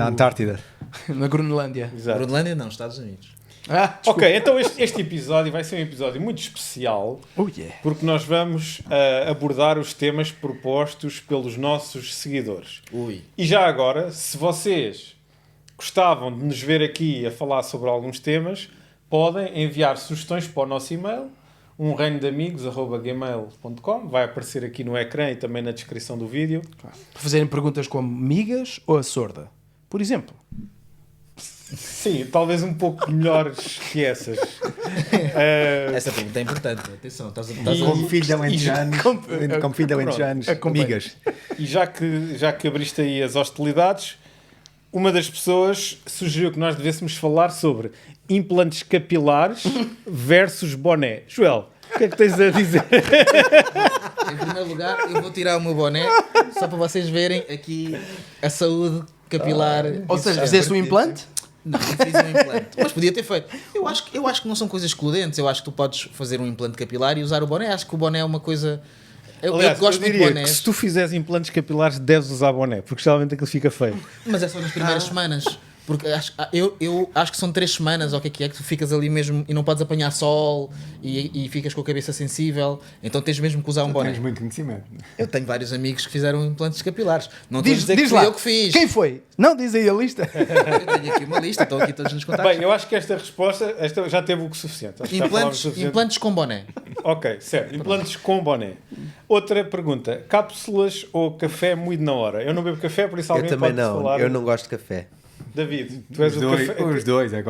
Antártida. Na Groenlândia. Exato. Groenlândia não, Estados Unidos. Ok, então este episódio vai ser um episódio muito especial, Oh yeah. porque nós vamos abordar os temas propostos pelos nossos seguidores. Ui. E já agora, se vocês gostavam de nos ver aqui a falar sobre alguns temas, podem enviar sugestões para o nosso e-mail, umreinodeamigos@gmail.com. Vai aparecer aqui no ecrã e também na descrição do vídeo. Para fazerem perguntas como migas ou a sorda. Por exemplo. Sim, talvez um pouco melhores que essas. Essa pergunta é importante. Atenção, estás a Como filho de alentejanos. Como filho de Pronto, alentejanos. acompanho. Migas. E já que abriste aí as hostilidades, uma das pessoas sugeriu que nós devêssemos falar sobre implantes capilares versus boné. Joel, o que é que tens a dizer? Em primeiro lugar, eu vou tirar o meu boné só para vocês verem aqui a saúde capilar. Ou seja, fizeste um implante? Não, não fiz um implante. Mas podia ter feito. Eu acho que não são coisas excludentes. Eu acho que tu podes fazer um implante capilar e usar o boné. Acho que o boné é uma coisa... Eu gosto muito de diria que bonés, se tu fizeres implantes capilares, deves usar boné, porque geralmente aquilo fica feio. mas é só nas primeiras semanas. Porque eu acho que são 3 semanas, ou o que é que tu ficas ali mesmo e não podes apanhar sol e ficas com a cabeça sensível, então tens mesmo que usar um boné. Tens muito conhecimento. Eu tenho vários amigos que fizeram implantes capilares. Não estou a Diz, dizer que diz fui lá. eu que fiz. Quem foi? Não, diz aí a lista. Eu tenho aqui uma lista, estão aqui todos nos contactos. Bem, eu acho que esta resposta já teve o que suficiente. Acho que já falámos o suficiente. Implantes com boné. Ok, certo. Implantes com boné. Outra pergunta. Cápsulas ou café moído na hora? Eu não bebo café, por isso Eu alguém também pode não, falar. eu não gosto de café. David, tu és Os dois, a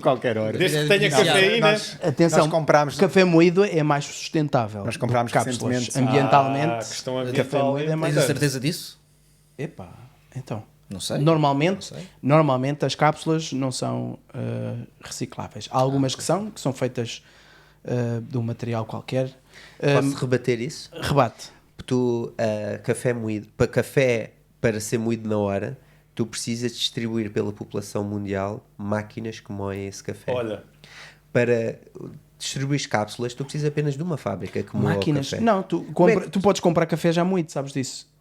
qualquer hora. Desde que tenha Viciado. cafeína... Atenção, Nós comprámos- café moído é mais sustentável. Nós comprámos cápsulas. recentemente. Ambientalmente, questão café ambiental moído é mais... Tens a certeza disso? Epá, então... Não sei. Normalmente, Não sei. normalmente as cápsulas não são recicláveis. Há algumas que são feitas de um material qualquer. Posso rebater isso? Rebate. Tu, café moído, para ser moído na hora, tu precisas distribuir pela população mundial máquinas que moem esse café. Olha, Para distribuir cápsulas, tu precisas apenas de uma fábrica que moa o Máquinas. café. Não, tu podes comprar café já moído, sabes disso?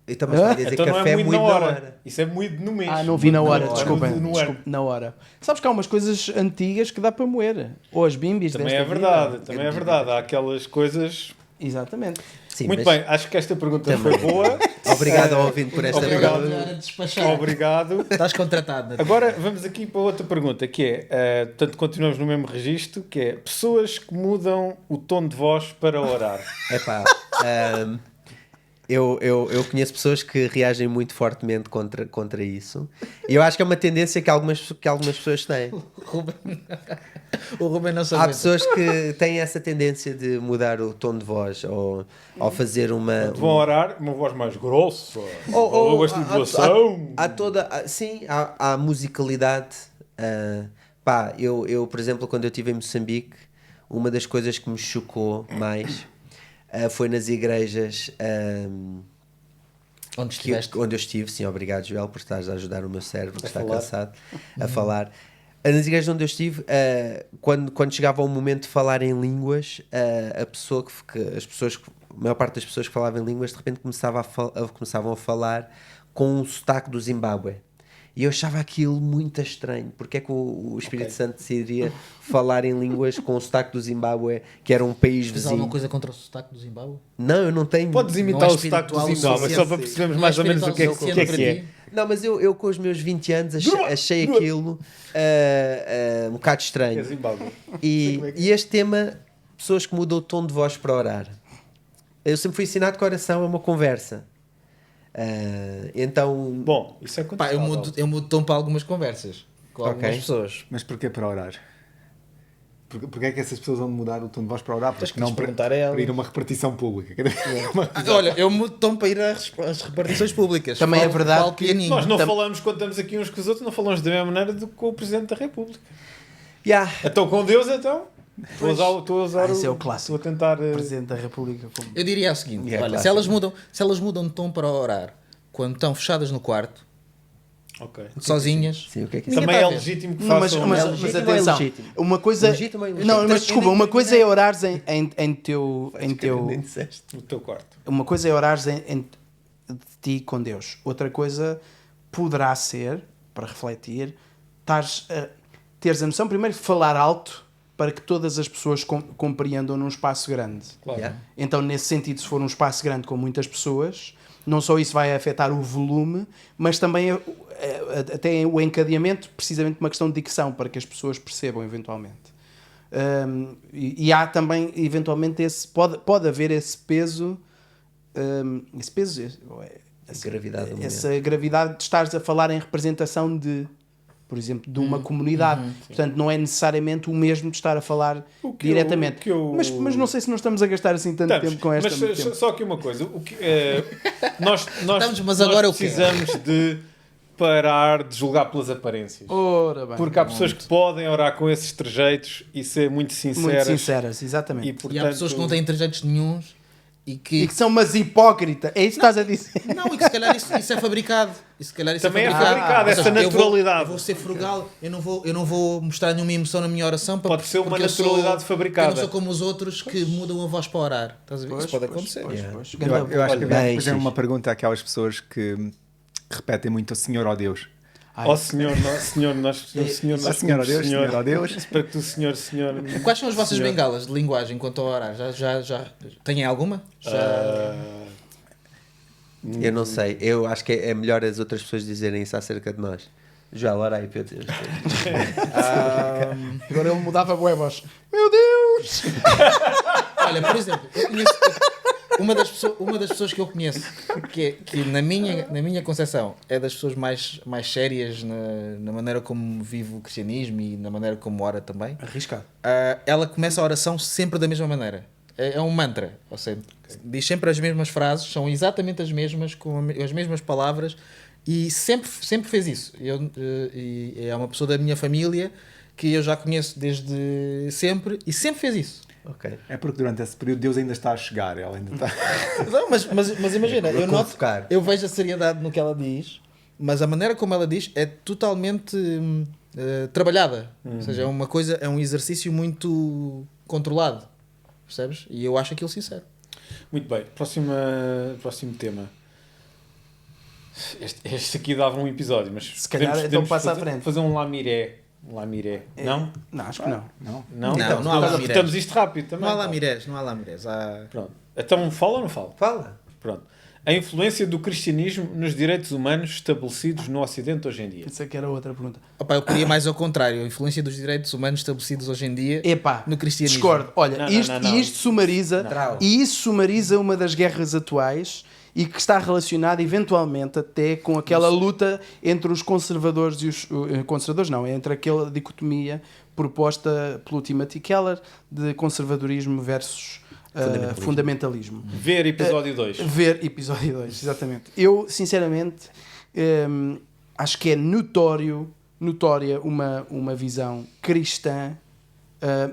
Então, mas vai dizer então não café é moído na moído hora. Isso é moído no mês. Ah, não vi na hora, Moído desculpem. no ano. Desculpe, na hora. Sabes que há umas coisas antigas que dá para moer. Ou as bimbis Também desta é verdade, vida. também é verdade. Há aquelas coisas... Exatamente. Sim, Muito mas bem, acho que esta pergunta foi boa. Obrigado ao ouvinte por esta Obrigado. pergunta. Agora despachar. Obrigado. Estás contratado. Agora vamos aqui para outra pergunta, que é, portanto, continuamos no mesmo registro, que é pessoas que mudam o tom de voz para orar. Epá, eu conheço pessoas que reagem muito fortemente contra isso. E eu acho que é uma tendência que algumas pessoas têm. O Ruben não Há sabe. pessoas que têm essa tendência de mudar o tom de voz ou fazer uma... Vão orar, uma voz mais grossa, Ou ou esta devoção. há toda... Sim, há musicalidade. Pá, eu, por exemplo, quando eu estive em Moçambique, uma das coisas que me chocou mais foi nas igrejas... Onde estiveste? onde eu estive, sim, obrigado Joel por estares a ajudar o meu cérebro que está falar. cansado a falar. Nas igrejas onde eu estive, quando chegava o momento de falar em línguas, a maior parte das pessoas que falavam em línguas de repente começavam a falar com um sotaque do Zimbábue. E eu achava aquilo muito estranho. Porque é que o Espírito Santo decidiria falar em línguas com o sotaque do Zimbábue, que era um país Fez vizinho? alguma coisa contra o sotaque do Zimbábue? Não, eu não tenho. Podes imitar Não é o sotaque do espiritual o Zimbábue, só suficiente. para percebermos Não mais é ou menos o que é espiritual que é. suficiente para ti? Não, mas eu com os meus 20 anos achei aquilo um bocado É estranho. Zimbábue. E este tema, pessoas que mudam o tom de voz para orar. Eu sempre fui ensinado que a oração é uma conversa. Então, Bom, isso é Pá, eu mudo de tom para algumas conversas com algumas Ok. pessoas. Mas porquê para orar? Porquê é que essas pessoas vão mudar o tom de voz para orar? Tens Porque que não lhes para, perguntar a ela. para ir a uma repartição pública. Olha, eu mudo de tom para ir às repartições públicas. Também é verdade falo que pianinho. Nós não falamos quando estamos aqui uns com os outros, não falamos da mesma maneira do que com o Presidente da República. yeah, Então com Deus, então. Estou a usar esse é o clássico. Estou a tentar... Presidente da República. Como... Eu diria o seguinte: É olha, clássico. se elas mudam de tom para orar quando estão fechadas no quarto, Ok. sozinhas, sim, o que é que Ninguém Também está é a ver. legítimo que Não, mas, façam... mas, É mas legítimo ou atenção, ilegítimo? uma coisa... Legítimo ou ilegítimo? Não, mas desculpa, uma coisa é orares em teu... nem disseste. no teu quarto. Uma coisa é orares de ti com Deus. Outra coisa poderá ser para refletir, teres a noção, primeiro, de falar alto para que todas as pessoas compreendam num espaço grande. Claro. Yeah. Então, nesse sentido, se for um espaço grande com muitas pessoas, não só isso vai afetar o volume, mas também até o encadeamento, precisamente uma questão de dicção, para que as pessoas percebam eventualmente. E há também, eventualmente, pode haver esse peso, Gravidade do momento. essa gravidade de estares a falar em representação de, por exemplo, de uma comunidade. Portanto, não é necessariamente o mesmo de estar a falar diretamente. Mas não sei se nós estamos a gastar assim tanto tempo com esta. Mas só aqui uma coisa. Nós mas agora o quê? precisamos de parar de julgar pelas aparências. Ora bem. Porque há pessoas que podem orar com esses trejeitos e ser muito sinceras. Muito sinceras, exatamente. E, portanto, E há pessoas que não têm trejeitos nenhuns e E que são umas hipócritas. É isso que estás a dizer? Não, e que se calhar isso é fabricado. E se calhar isso Também é é fabricado. fabricado, Ou essa seja, naturalidade. Eu vou ser frugal, eu não vou mostrar nenhuma emoção na minha oração. Pode ser uma porque eu naturalidade fabricada. Eu não sou como os outros que mudam a voz para orar. Estás a ver? Isso pode acontecer. Eu acho que Bem, devia fazer Xixi. uma pergunta àquelas pessoas que repetem muito o Senhor ó Deus. Ó Senhor, Senhor, nós Ó Senhor ó Deus, Senhor ó Deus. Espero que tu, Senhor. Quais são as vossas Senhor. bengalas de linguagem quanto a orar? Já têm alguma? Eu não sei. Eu acho que é melhor as outras pessoas dizerem isso acerca de nós. João, ora aí para eu dizer. Agora ele mudava a voz. Meu Deus! Olha, por exemplo, eu conheço uma das pessoas que eu conheço que na minha concepção é das pessoas mais sérias na maneira como vive o cristianismo e na maneira como ora também. Arriscado. Ela começa a oração sempre da mesma maneira. É um mantra, ou seja, diz sempre as mesmas frases, são exatamente as mesmas, com as mesmas palavras, e sempre fez isso. E é uma pessoa da minha família que eu já conheço desde sempre e sempre fez isso. Ok. É porque durante esse período Deus ainda está a chegar. Ela ainda está... Não, mas imagina, Vou eu noto, convocar. eu vejo a seriedade no que ela diz, mas a maneira como ela diz é totalmente trabalhada. Ou seja, é um exercício muito controlado. Percebes? E eu acho aquilo sincero. Muito bem, próximo tema. Este aqui dava um episódio, mas Se calhar, então passa à frente. fazer um lamiré. Não? Não, acho que não. Não? Não? Não, não há lamirés. Estamos isto rápido também. Não há lamirés. Pronto. Então fala ou não fala? Fala. Pronto. A influência do cristianismo nos direitos humanos estabelecidos no Ocidente hoje em dia. Isso aqui era outra pergunta. Opa, eu queria mais ao contrário, a influência dos direitos humanos estabelecidos hoje em dia Epá, no cristianismo. discordo. Olha, Não, isto sumariza Não. e isso sumariza uma das guerras atuais e que está relacionada eventualmente até com aquela luta entre os conservadores e os conservadores não, entre aquela dicotomia proposta pelo Timothy Keller de conservadorismo versus fundamentalismo. Ver episódio 2. Ver episódio 2, exatamente. Eu, sinceramente, acho que é notória uma visão cristã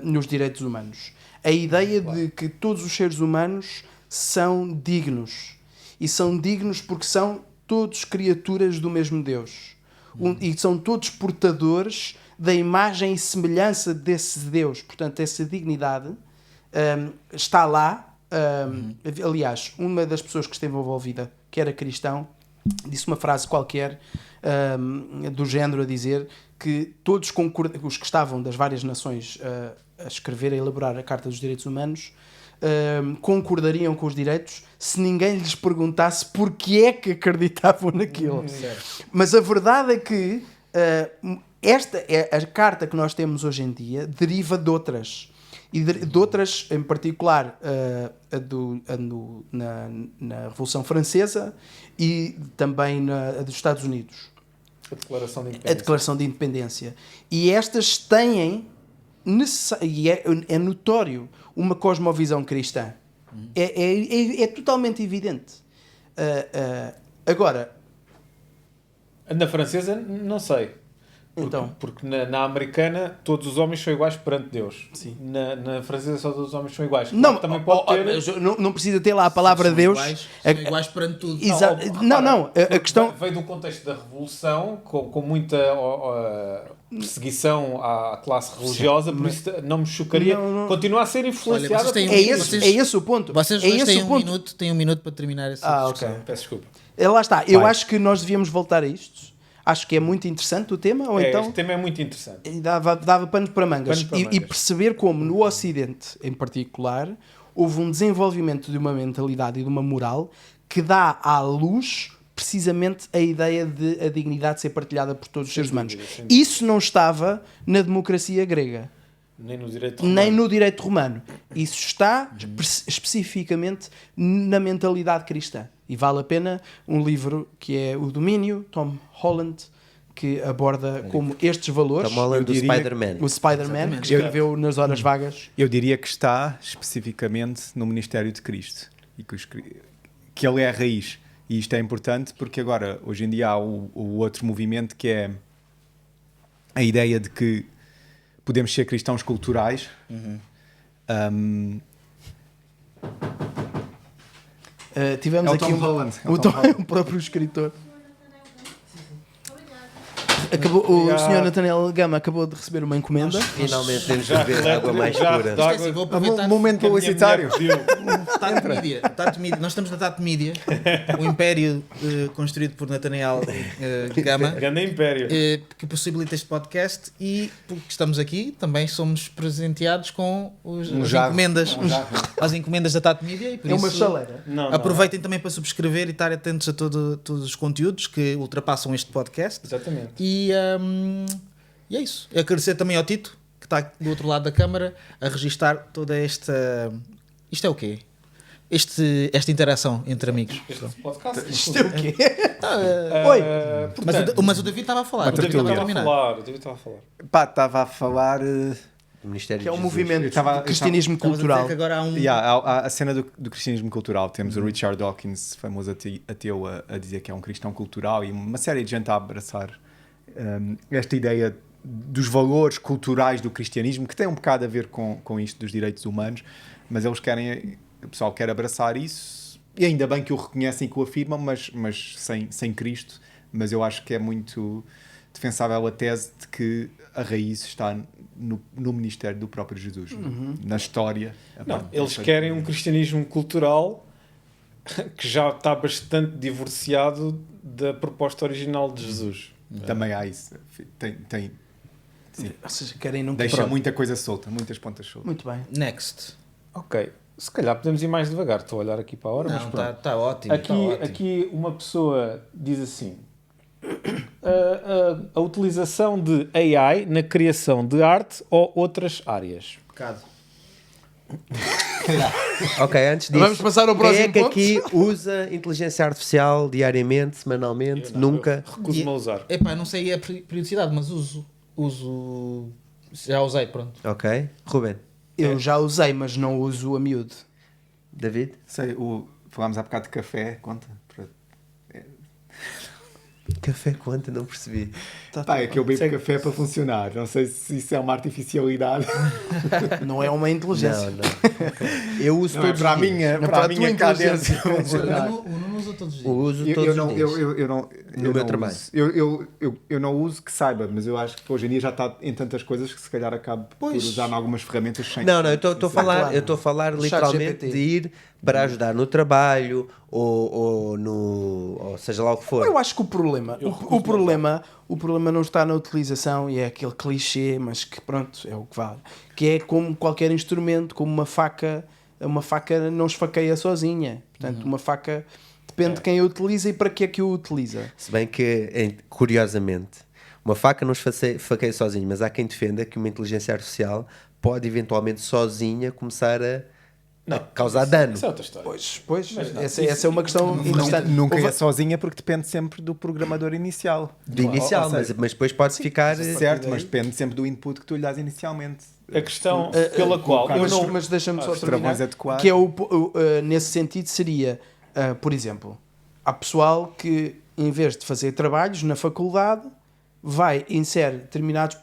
nos direitos humanos. A ideia de que todos os seres humanos são dignos. E são dignos porque são todos criaturas do mesmo Deus. E são todos portadores da imagem e semelhança desse Deus. Portanto, essa dignidade está lá. Aliás, uma das pessoas que esteve envolvida, que era cristão, disse uma frase qualquer do género a dizer que todos os que estavam das várias nações a escrever, a elaborar a Carta dos Direitos Humanos, concordariam com os direitos se ninguém lhes perguntasse porque é que acreditavam naquilo. Mas a verdade é que esta é a carta que nós temos hoje em dia deriva de outras. E de outras, em particular, na Revolução Francesa e também a dos Estados Unidos. A Declaração de A Independência. Declaração de Independência. E estas têm, e é notório, uma cosmovisão cristã. É totalmente evidente. Agora, Na francesa, não sei. Porque na americana todos os homens são iguais perante Deus. Sim. Na francesa só todos os homens são iguais. não, Também pode ter... não precisa ter lá a palavra São Deus. São iguais perante tudo. Não, a questão... Veio do contexto da Revolução, com muita perseguição à classe religiosa, por isso não me chocaria. Não. Continua a ser influenciada. Olha, vocês têm É esse o ponto. Vocês dois têm um minuto para terminar essa discussão. Peço desculpa. Lá está. Eu acho que nós devíamos voltar a isto. Acho que é muito interessante o tema, ou então este tema é muito interessante. e dava pano para mangas. Pano para E mangas. perceber como no Ocidente, em particular, houve um desenvolvimento de uma mentalidade e de uma moral que dá à luz precisamente a ideia de a dignidade ser partilhada por todos os seres humanos. dúvida. Isso não estava na democracia grega, Nem no direito nem romano. no direito romano. Isso está especificamente na mentalidade cristã. E vale a pena um livro que é O Domínio, Tom Holland, que aborda como estes valores, Tom Holland do diria- Spider-Man. o Spider-Man, que escreveu nas horas vagas. Eu diria que está especificamente no Ministério de Cristo e que ele é a raiz. E isto é importante porque agora, hoje em dia, há o outro movimento que é a ideia de que podemos ser cristãos culturais. Tivemos É o aqui Tom um- Holland, é o o Tom Tom- Holland. o próprio escritor. Acabou, o Já- Sr. Nathaniel Gama acabou de receber uma encomenda. Finalmente temos de Já beber relembro, água mais já pura. dá- Isto é assim, vou aproveitar. Momento Que a minha publicitário. mulher pediu. Tato Media. Nós estamos na Tato Media, o império construído por Nathaniel Gama, Grande império. que possibilita este podcast, e porque estamos aqui também somos presenteados com as jarro. encomendas, Um jarro. as encomendas da Tato Media, e por É uma isso chaleira. Não, aproveitem também para subscrever e estar atentos a todos os conteúdos que ultrapassam este podcast. Exatamente. E é isso. Agradecer também ao Tito, que está do outro lado da câmara, a registar toda esta... Isto é o quê? Esta interação entre amigos. Este podcast. Isto é o quê? Oi. Mas o David estava a falar. Uma o David estava a tertúlia. terminar. O David estava a falar. Pá, estava a falar. Do Ministério Que é um de Jesus. movimento Eu estava- de cristianismo Estavas a dizer cultural. que agora há um... Há a cena do cristianismo cultural. Temos o Richard Dawkins, famoso ateu, a dizer que é um cristão cultural, e uma série de gente a abraçar esta ideia dos valores culturais do cristianismo, que tem um bocado a ver com isto dos direitos humanos, mas eles querem, o pessoal quer abraçar isso, e ainda bem que o reconhecem e que o afirmam, mas sem Cristo. Mas eu acho que é muito defensável a tese de que a raiz está no ministério do próprio Jesus, na história. Não, eles querem um cristianismo cultural que já está bastante divorciado da proposta original de Jesus. Também há isso. Ou seja, querem nunca... Deixa Pronto. muita coisa solta, muitas pontas soltas. Muito bem. Next. Ok, se calhar podemos ir mais devagar. Estou a olhar aqui para a hora, mas Não, pronto. está ótimo. tá ótimo. Aqui uma pessoa diz assim: a utilização de AI na criação de arte ou outras áreas. Pecado. Ok, antes disso, Vamos passar ao próximo quem é que ponto? aqui usa inteligência artificial diariamente, semanalmente? Nunca? Recuso-me a usar. Epá, não sei a periodicidade, mas uso... Já usei, pronto. Ok. Ruben, Eu já usei, mas não uso a miúdo. David? Sei, falámos há bocado de café, conta. Café conta, não percebi. Pá, é que eu bebo café para funcionar. Não sei se isso é uma artificialidade. Não é uma inteligência. Não. Eu uso Não é todos para a os dias. minha, Não, para a para a minha tua cá dentro inteligência. funcionar. O Nuno usa todos os Eu dias. uso Eu todos não, os dias. eu meu não trabalho. uso. Eu não uso que saiba, mas eu acho que hoje em dia já está em tantas coisas que se calhar acabo por Pois. usar em algumas ferramentas sem. Não, eu estou a falar, Claro. eu estou a falar Chat literalmente GPT. de ir para ajudar no trabalho ou seja lá o que for. Eu acho que o problema não está na utilização, e é aquele clichê, mas que pronto, é o que vale. Que é como qualquer instrumento, como uma faca não esfaqueia sozinha. Portanto, uma faca depende de quem a utiliza e para que é que o utiliza. Se bem que, curiosamente, uma faca não esfaqueia sozinho, mas há quem defenda que uma inteligência artificial pode eventualmente sozinha começar a causar dano. Isso é outra história. Pois, Mas não, essa é uma questão interessante. Nunca Houve- é sozinha porque depende sempre do programador inicial. De inicial, Ou seja, mas depois pode ficar. certo, mas depende sempre do input que tu lhe dás inicialmente. A questão pela qual eu não... Mas deixa-me só os terminar. travões adequados. Que é nesse sentido seria, por exemplo, há pessoal que em vez de fazer trabalhos na faculdade vai, insere determinados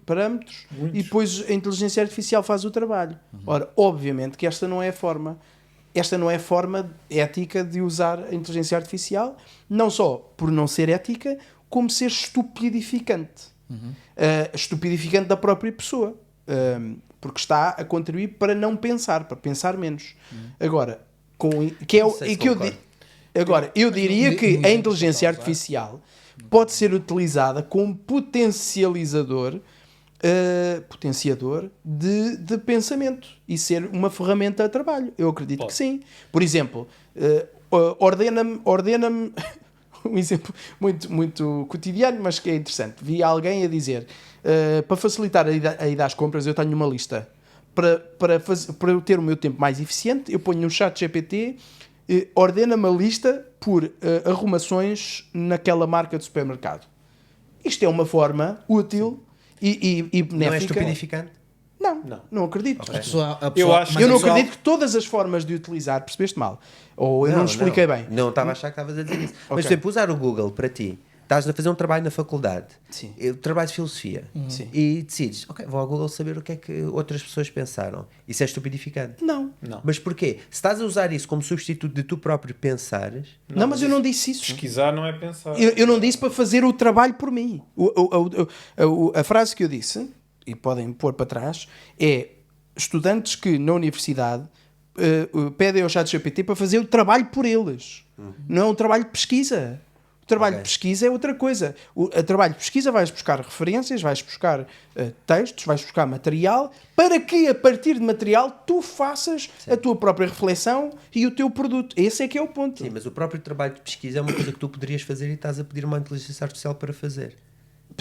parâmetros e depois a inteligência artificial faz o trabalho. Ora, obviamente que esta não é a forma ética de usar a inteligência artificial, não só por não ser ética, como ser estupidificante. Estupidificante da própria pessoa. Porque está a contribuir para não pensar, para pensar menos. Agora, Não sei se concordo. eu diria que a inteligência artificial pode ser utilizada como potencializador potenciador de pensamento e ser uma ferramenta de trabalho. Eu acredito Pode. que sim. Por exemplo, ordena-me um exemplo muito cotidiano, mas que é interessante. Vi alguém a dizer, para facilitar a ida às compras, eu tenho uma lista. Para eu ter o meu tempo mais eficiente, eu ponho no chat GPT, ordena-me a lista por arrumações naquela marca de supermercado. Isto é uma forma útil e benéfica. Não é estupidificante? Não acredito. A pessoa, acho- Eu não pessoal- acredito que todas as formas de utilizar, percebeste mal? Ou eu não expliquei bem. Não, estava a achar que estavas a dizer isso. Ok. Mas, por exemplo, usar o Google para ti. Estás a fazer um trabalho na faculdade. Sim. Eu trabalho de filosofia. Sim. E decides, ok, vou ao Google saber o que é que outras pessoas pensaram. Isso é estupidificante. Não. Mas porquê? Se estás a usar isso como substituto de tu próprio pensares, Não, mas eu não disse isso. Pesquisar não é pensar. Eu não disse para fazer o trabalho por mim. A frase que eu disse, e podem pôr para trás, é estudantes que na universidade pedem ao chat GPT para fazer o trabalho por eles. Não é um trabalho de pesquisa. O trabalho de pesquisa é outra coisa. O trabalho de pesquisa vais buscar referências, vais buscar textos, vais buscar material, para que a partir de material tu faças a tua própria reflexão e o teu produto. Esse é que é o ponto. sim, mas o próprio trabalho de pesquisa é uma coisa que tu poderias fazer e estás a pedir uma inteligência artificial para fazer.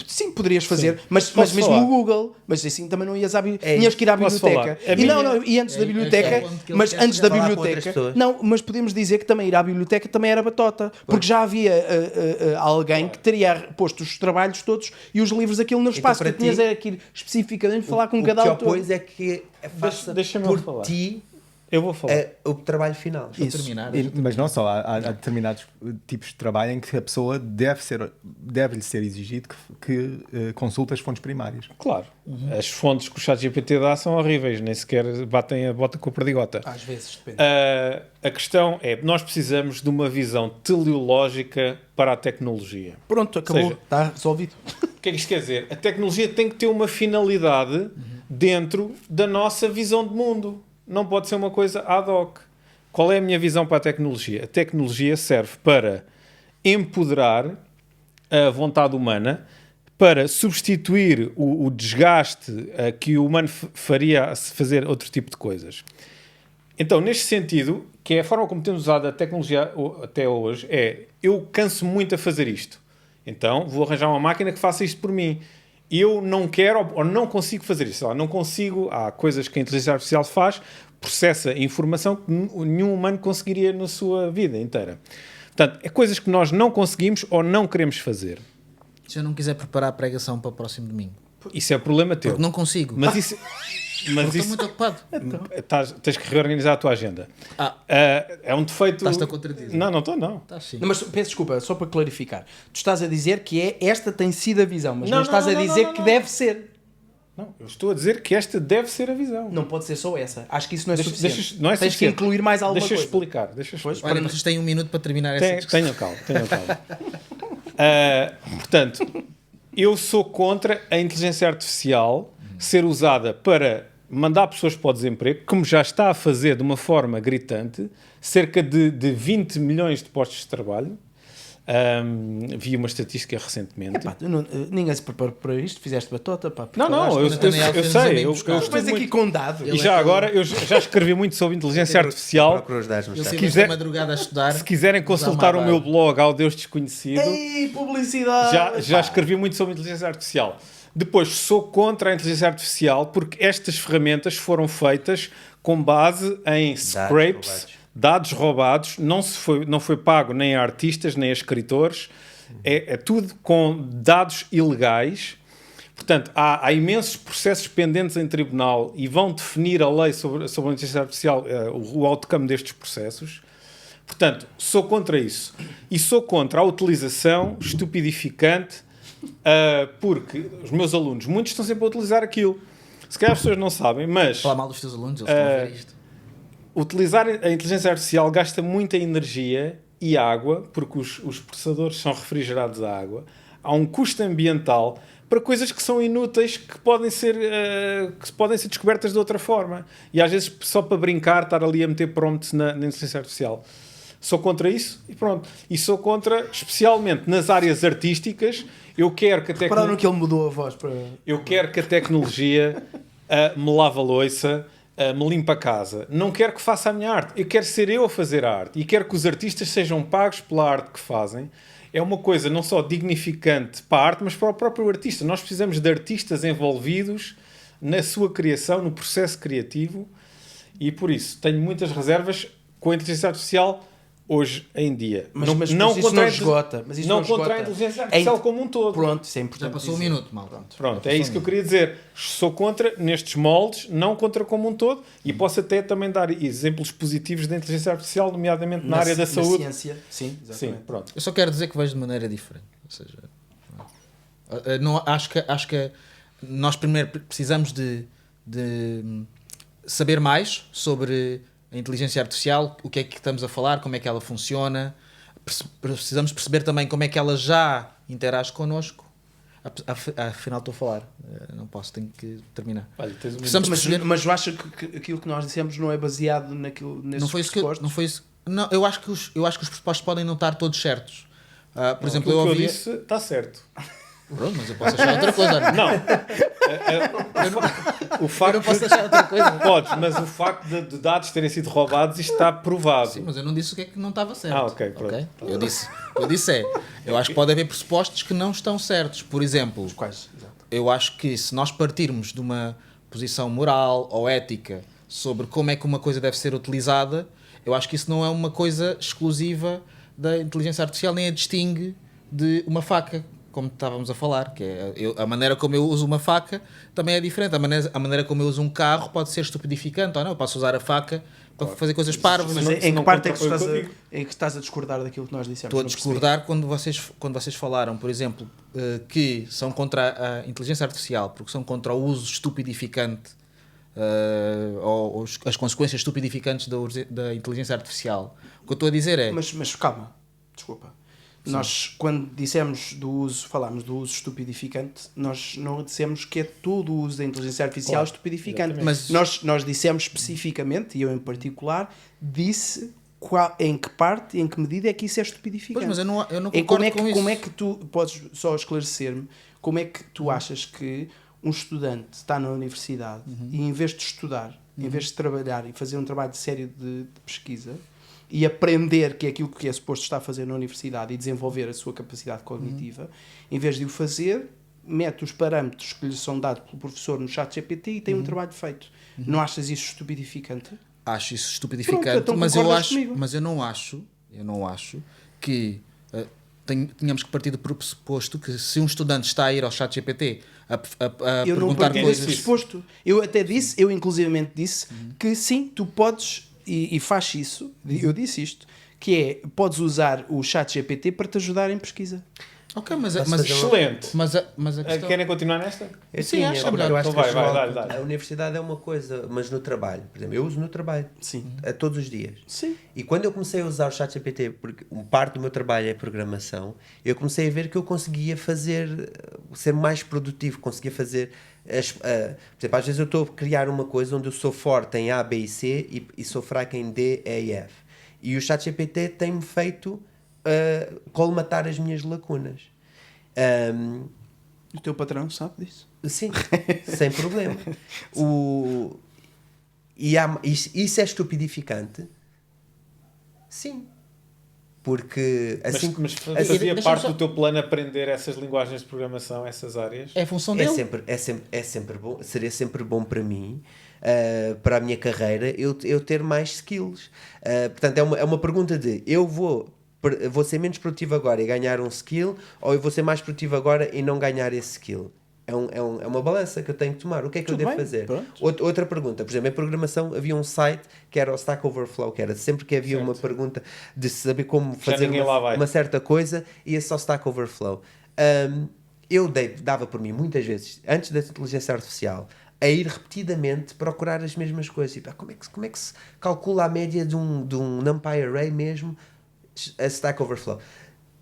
Sim, poderias fazer, mas Posso mesmo falar? o Google, mas assim também não ias É, tinhas que ir à posso biblioteca. falar? A E minha- e antes da é biblioteca, onde que ele mas quer antes da chegar. Falar com outras biblioteca, pessoas. não, mas podemos dizer que também ir à biblioteca também era batota, porque já havia alguém que teria posto os trabalhos todos e os livros aquilo no espaço, para que tinhas ti, era que ir especificamente falar com o cada que autor. opões é que faça deixa-me por falar. ti Eu vou falar. o trabalho final. Isso. terminar. Mas não só, há determinados tipos de trabalho em que a pessoa deve-lhe ser exigido que consulte as fontes primárias. Claro. As fontes que o chat GPT dá são horríveis, nem sequer batem a bota com a perdigota. Às vezes, depende. A questão é, nós precisamos de uma visão teleológica para a tecnologia. Pronto, acabou, seja- está resolvido. O que é que isto quer dizer? A tecnologia tem que ter uma finalidade dentro da nossa visão de mundo. Não pode ser uma coisa ad hoc. Qual é a minha visão para a tecnologia? A tecnologia serve para empoderar a vontade humana, para substituir o desgaste que o humano faria a fazer outro tipo de coisas. Então, neste sentido, que é a forma como temos usado a tecnologia até hoje, eu canso muito a fazer isto. Então, vou arranjar uma máquina que faça isto por mim. Eu não quero ou não consigo fazer isso. Não consigo. Há coisas que a inteligência artificial faz, processa informação que nenhum humano conseguiria na sua vida inteira. Portanto, é coisas que nós não conseguimos ou não queremos fazer. Se eu não quiser preparar a pregação para o próximo domingo, Isso é problema teu. porque não consigo. Mas isso... Mas Porque estou isso... muito ocupado. Tens que reorganizar a tua agenda. É um defeito... Estás-te a contradizer. Não estou, não. Estás sim. Não, mas peço desculpa, só para clarificar. Tu estás a dizer que esta tem sido a visão, mas Não, não, não, estás não, a não, dizer não, que não. deve ser. Não, eu estou a dizer que esta deve ser a visão. Não pode ser só essa. Acho que isso não é Deixa- suficiente. deixa- não é Tens suficiente. que incluir mais alguma Deixa eu coisa. explicar. Deixa eu explicar. Olha, vocês têm um minuto para terminar essa discussão. Tenham calma. Portanto, eu sou contra a inteligência artificial ser usada para mandar pessoas para o desemprego, como já está a fazer de uma forma gritante, cerca de 20 milhões de postos de trabalho. Vi uma estatística recentemente. Epá, ninguém se preparou para isto, fizeste batota. Pá, Não, eu sei. Eu Mas estou aqui muito... com dado. E já agora, eu já escrevi muito sobre inteligência artificial. Procura os dados no Eu site. tive quiser- esta madrugada a estudar. Se quiserem consultar o meu blog Ao Deus Desconhecido, Ei, publicidade! já escrevi muito sobre inteligência artificial. Depois, sou contra a inteligência artificial porque estas ferramentas foram feitas com base em scrapes, dados roubados, não foi pago nem a artistas, nem a escritores, é tudo com dados ilegais. Portanto, há imensos processos pendentes em tribunal e vão definir a lei sobre a inteligência artificial, o outcome destes processos. Portanto, sou contra isso. E sou contra a utilização estupidificante, porque os meus alunos, muitos estão sempre a utilizar aquilo. Se calhar as pessoas não sabem, mas Falar mal dos teus alunos, eles estão a ver isto. utilizar a inteligência artificial gasta muita energia e água, porque os processadores são refrigerados a água. Há um custo ambiental para coisas que são inúteis, que podem ser descobertas de outra forma. E às vezes, só para brincar, estar ali a meter prompts na inteligência artificial. Sou contra isso e pronto. E sou contra, especialmente nas áreas artísticas, eu quero que a Repararam que ele mudou a voz para... eu quero que a tecnologia me lave a louça, me limpe a casa. Não quero que faça a minha arte. Eu quero ser eu a fazer a arte. E quero que os artistas sejam pagos pela arte que fazem. É uma coisa não só dignificante para a arte, mas para o próprio artista. Nós precisamos de artistas envolvidos na sua criação, no processo criativo. E por isso tenho muitas reservas com a inteligência artificial hoje em dia. Mas isso contra não esgota. Mas isso não não contra a esgota. inteligência artificial como um todo. Pronto, isso é Já importante passou um dizer. minuto, mal. Pronto, é isso que eu queria dizer. Sou contra nestes moldes, não contra como um todo, e posso até também dar exemplos positivos da inteligência artificial, nomeadamente na área da saúde. ciência, sim, Sim, exatamente. pronto. Eu só quero dizer que vejo de maneira diferente. Ou seja, não, acho que nós primeiro precisamos de saber mais sobre a inteligência artificial, o que é que estamos a falar, como é que ela funciona. Precisamos perceber também como é que ela já interage connosco. Afinal estou a falar, não posso, tenho que terminar. Olha, tens um Precisamos perceber... Mas eu acho que aquilo que nós dissemos não é baseado nesses Não foi isso que pressupostos? não foi isso. Não, eu acho que os pressupostos podem não estar todos certos. Por exemplo, Aquilo eu que ouvi... eu disse está certo. Pronto, mas eu posso achar outra coisa. Não, Não. O eu facto não posso achar outra coisa. Podes, mas o facto de dados terem sido roubados, isto está provado. Sim, mas eu não disse o que é que não estava certo. Ok, pronto. Eu disse eu acho que pode haver pressupostos que não estão certos. Por exemplo, Quais? Exato. eu acho que se nós partirmos de uma posição moral ou ética sobre como é que uma coisa deve ser utilizada, eu acho que isso não é uma coisa exclusiva da inteligência artificial, nem a distingue de uma faca, como estávamos a falar, que é a maneira como eu uso uma faca também é diferente. A maneira como eu uso um carro pode ser estupidificante, ou não? Eu posso usar a faca para fazer coisas parvas. Mas não- em se que não parte é que, contrapõe o que eu digo. estás a discordar daquilo que nós dissemos? Estou a Não percebi. discordar quando vocês falaram, por exemplo, que são contra a inteligência artificial, porque são contra o uso estupidificante ou as consequências estupidificantes da inteligência artificial. O que eu estou a dizer é... Mas calma, desculpa. Nós, quando falámos do uso estupidificante, nós não dissemos que é todo o uso da inteligência artificial Claro, estupidificante. exatamente. Mas nós dissemos especificamente, e eu em particular, disse em que parte, em que medida é que isso é estupidificante. Pois, mas eu não Em concordo com isso. como é que tu, podes só esclarecer-me, como é que tu achas que um estudante está na universidade e em vez de estudar, em vez de trabalhar e fazer um trabalho sério de pesquisa e aprender que é aquilo que é suposto estar a fazer na universidade e desenvolver a sua capacidade cognitiva, em vez de o fazer, mete os parâmetros que lhe são dados pelo professor no chat GPT e tem um trabalho feito. Não achas isso estupidificante? Acho isso estupidificante, Pronto, então mas eu concordas acho, comigo? eu não acho que tínhamos que partir do pressuposto que se um estudante está a ir ao chat GPT a Eu não perguntar partilho esse coisas... pressuposto. Eu até disse, eu inclusivamente disse, que sim, tu podes, e faz isso, eu disse isto, que é, podes usar o chat GPT para te ajudar em pesquisa. Ok, mas Excelente. mas a questão... Querem continuar nesta? Sim, acho porque melhor. eu acho Então que vai, dá-lhe. a universidade é uma coisa, mas no trabalho, por exemplo, eu uso no trabalho, Sim. a todos os dias. Sim. E quando eu comecei a usar o ChatGPT, porque parte do meu trabalho é programação, eu comecei a ver que eu conseguia ser mais produtivo, conseguia fazer... por exemplo, às vezes eu estou a criar uma coisa onde eu sou forte em A, B e C e sou fraco em D, E e F. E o ChatGPT tem-me feito colmatar as minhas lacunas. O teu patrão sabe disso? Sim, sem problema. Isso é estupidificante? Sim. Porque assim, Mas Deixa-me fazia parte só- do teu plano aprender essas linguagens de programação, essas áreas? É a função dele. é sempre bom, seria sempre bom para mim, para a minha carreira, eu ter mais skills. Portanto, é uma pergunta de eu vou ser menos produtivo agora e ganhar um skill, ou eu vou ser mais produtivo agora e não ganhar esse skill? É uma balança que eu tenho que tomar. O que é que eu Tudo devo bem, fazer? pronto. Outra pergunta, por exemplo, em programação havia um site que era o Stack Overflow, que era sempre que havia Certo. uma pergunta de saber como fazer ninguém lá vai. uma certa coisa, ia só Stack Overflow. Eu dava por mim muitas vezes, antes da inteligência artificial, a ir repetidamente procurar as mesmas coisas. Tipo, como é que se calcula a média de um NumPy Array mesmo? A Stack Overflow.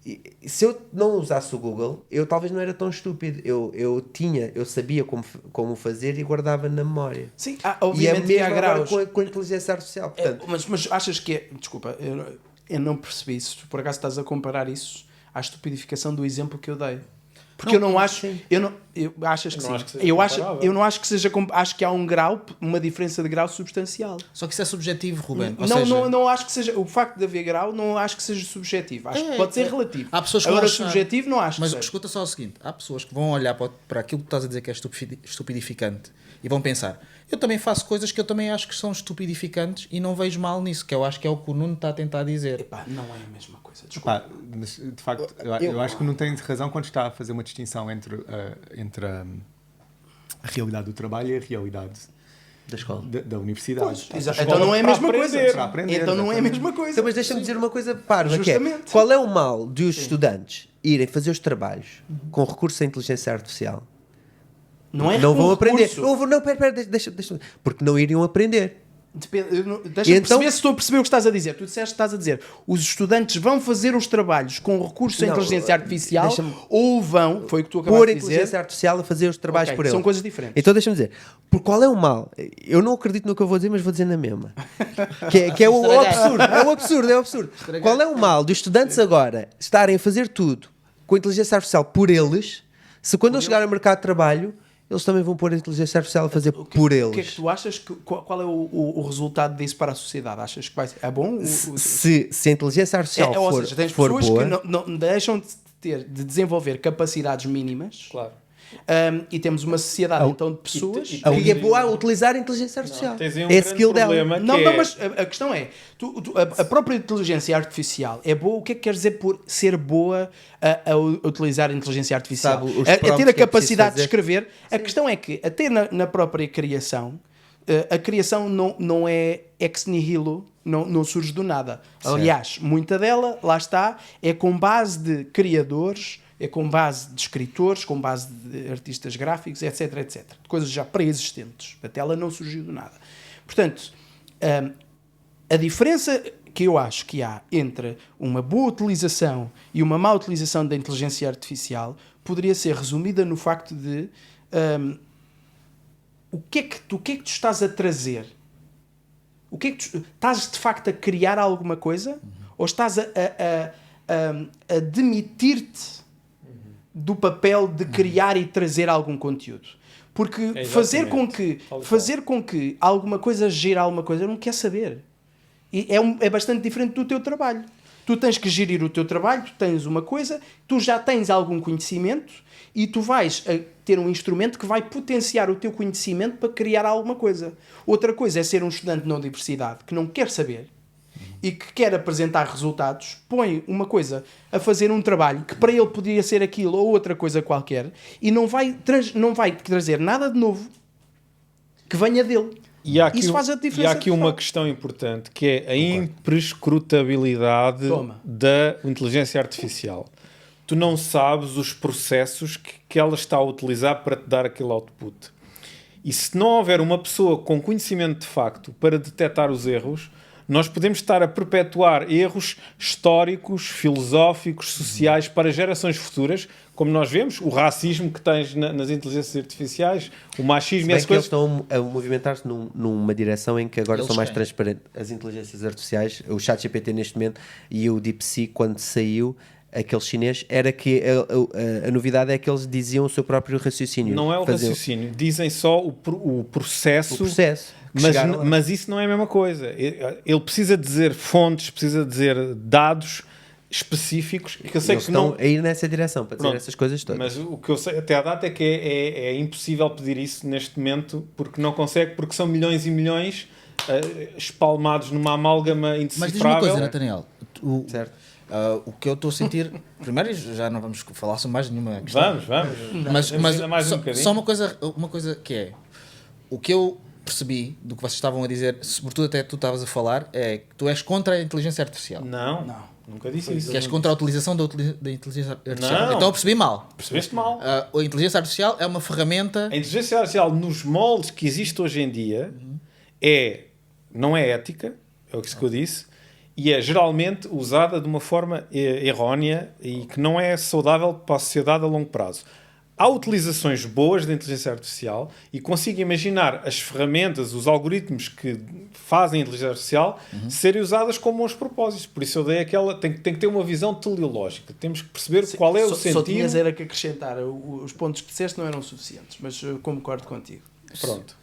E se eu não usasse o Google, eu talvez não era tão estúpido. Eu sabia como fazer e guardava na memória. Sim, E é obviamente que há mesmo agora graus. com a inteligência artificial. Portanto, Mas achas que é... Desculpa, eu não percebi se tu por acaso estás a comparar isso à estupidificação do exemplo que eu dei. Porque eu não acho. Eu achas que Eu sim. não acho que seja Eu acho, comparável. eu não acho que seja. Acho que há um grau, uma diferença de grau substancial. Só que isso é subjetivo, Ruben. Ou Não, seja, não acho que seja. O facto de haver grau, não acho que seja subjetivo. Acho que pode ser relativo. Há pessoas que Agora, vão achar- subjetivo, não acho Mas que seja. escuta só o seguinte: há pessoas que vão olhar para aquilo que estás a dizer que é estupidificante e vão pensar, eu também faço coisas que eu também acho que são estupidificantes e não vejo mal nisso, que eu acho que é o que o Nuno está a tentar dizer. Epá, não é a mesma coisa. Desculpa. Pá, mas, de facto, eu acho que não tem razão quando está a fazer uma distinção entre a realidade do trabalho e a realidade Da escola. da universidade. Pois, Pá, exato. escola Então não é a para mesma aprender. coisa. Para aprender, Então não é a exatamente. mesma coisa. Então, mas deixa-me dizer uma coisa parva, que é, Justamente. qual é o mal de os estudantes irem fazer os trabalhos com recurso à inteligência artificial? Não é Não vão com aprender. recurso. Não, pera, deixa. Porque não iriam aprender. Depende, deixa-me E então- perceber se estou a perceber o que estás a dizer. Tu disseste que estás a dizer os estudantes vão fazer os trabalhos com recurso à Não, inteligência artificial deixa-me- ou vão, foi o que tu Pôr acabaste a de inteligência dizer. artificial a fazer os trabalhos Ok, por eles. são coisas diferentes. Então deixa-me dizer, por qual é o mal? Eu não acredito no que eu vou dizer, mas vou dizer na mesma. Que é o absurdo. É o absurdo. Qual é o mal de os estudantes agora estarem a fazer tudo com a inteligência artificial por eles, se quando eles chegarem ao mercado de trabalho, eles também vão pôr a inteligência artificial a fazer por eles? O que é que tu achas? Qual é o resultado disso para a sociedade? Achas que vai ser? É bom? Se a inteligência artificial Ou for, seja, tens for pessoas boa, que não deixam de desenvolver capacidades mínimas. Claro. E temos uma sociedade então de pessoas. e- que é boa a utilizar a inteligência artificial. Tens aí um É a grande skill dela. problema Não, que não, é... mas a questão é, a própria inteligência artificial é boa, o que é que quer dizer por ser boa a utilizar a inteligência artificial? Sabe os A prompts ter a que é preciso capacidade de fazer? escrever. A questão é que, até na própria criação, a criação não é ex nihilo, não surge do nada. Aliás, muita dela, lá está, é com base de criadores, é com base de escritores, com base de artistas gráficos, etc, etc. De coisas já pré-existentes. Até ela não surgiu do nada. Portanto, a diferença que eu acho que há entre uma boa utilização e uma má utilização da inteligência artificial poderia ser resumida no facto de o que é que tu estás a trazer? O que é que estás de facto a criar alguma coisa? Ou estás a demitir-te do papel de criar e trazer algum conteúdo? Porque É fazer exatamente. fazer com que alguma coisa gere alguma coisa, eu não quero saber. E é bastante diferente do teu trabalho. Tu tens que gerir o teu trabalho, tu tens uma coisa, tu já tens algum conhecimento e tu vais ter um instrumento que vai potenciar o teu conhecimento para criar alguma coisa. Outra coisa é ser um estudante na universidade que não quer saber e que quer apresentar resultados, põe uma coisa a fazer um trabalho que para ele poderia ser aquilo ou outra coisa qualquer e não vai trazer nada de novo que venha dele. E há aqui, Isso faz a diferença e há aqui uma total. questão importante, que é a imprescrutabilidade Toma. da inteligência artificial. Tu não sabes os processos que ela está a utilizar para te dar aquele output. E se não houver uma pessoa com conhecimento de facto para detectar os erros, nós podemos estar a perpetuar erros históricos, filosóficos, sociais para gerações futuras, como nós vemos, o racismo que tens nas inteligências artificiais, o machismo e Bem essas que eles coisas. estão a movimentar-se numa direção em que agora Eles são mais têm. transparentes. As inteligências artificiais, o ChatGPT neste momento e o DeepSeek, quando saiu, aquele chinês, era que a novidade é que eles diziam o seu próprio raciocínio. Não é o Faziam raciocínio, dizem só o processo. o processo. que Mas, chegaram lá. mas isso não é a mesma coisa. Ele precisa dizer fontes, precisa dizer dados específicos que eu sei Eles que não. estão a ir nessa direção para dizer Pronto. essas coisas todas. Mas o que eu sei até à data é que é impossível pedir isso neste momento porque não consegue, porque são milhões e milhões espalmados numa amálgama Mas diz-me uma indecifrável. coisa, Nathaniel. Certo. O que eu estou a sentir. Primeiro, já não vamos falar sobre mais nenhuma questão. Vamos. Mas, Temos ainda mais um bocadinho. só uma coisa que é. O que eu percebi do que vocês estavam a dizer, sobretudo até tu estavas a falar, é que tu és contra a inteligência artificial. Não, nunca disse isso. Que és contra a utilização da inteligência artificial. Não. Então eu percebi mal. Percebeste mal. A inteligência artificial é uma ferramenta. A inteligência artificial, nos moldes que existe hoje em dia, não é ética, é isso que eu disse, e é geralmente usada de uma forma errónea e que não é saudável para a sociedade a longo prazo. há utilizações boas da inteligência artificial e consigo imaginar as ferramentas, os algoritmos que fazem a inteligência artificial serem usadas com bons propósitos. Por isso eu dei aquela... Tem que ter uma visão teleológica. Temos que perceber qual é o sentido... Só tinhas era que acrescentar. Os pontos que disseste não eram suficientes, mas eu concordo contigo. Pronto.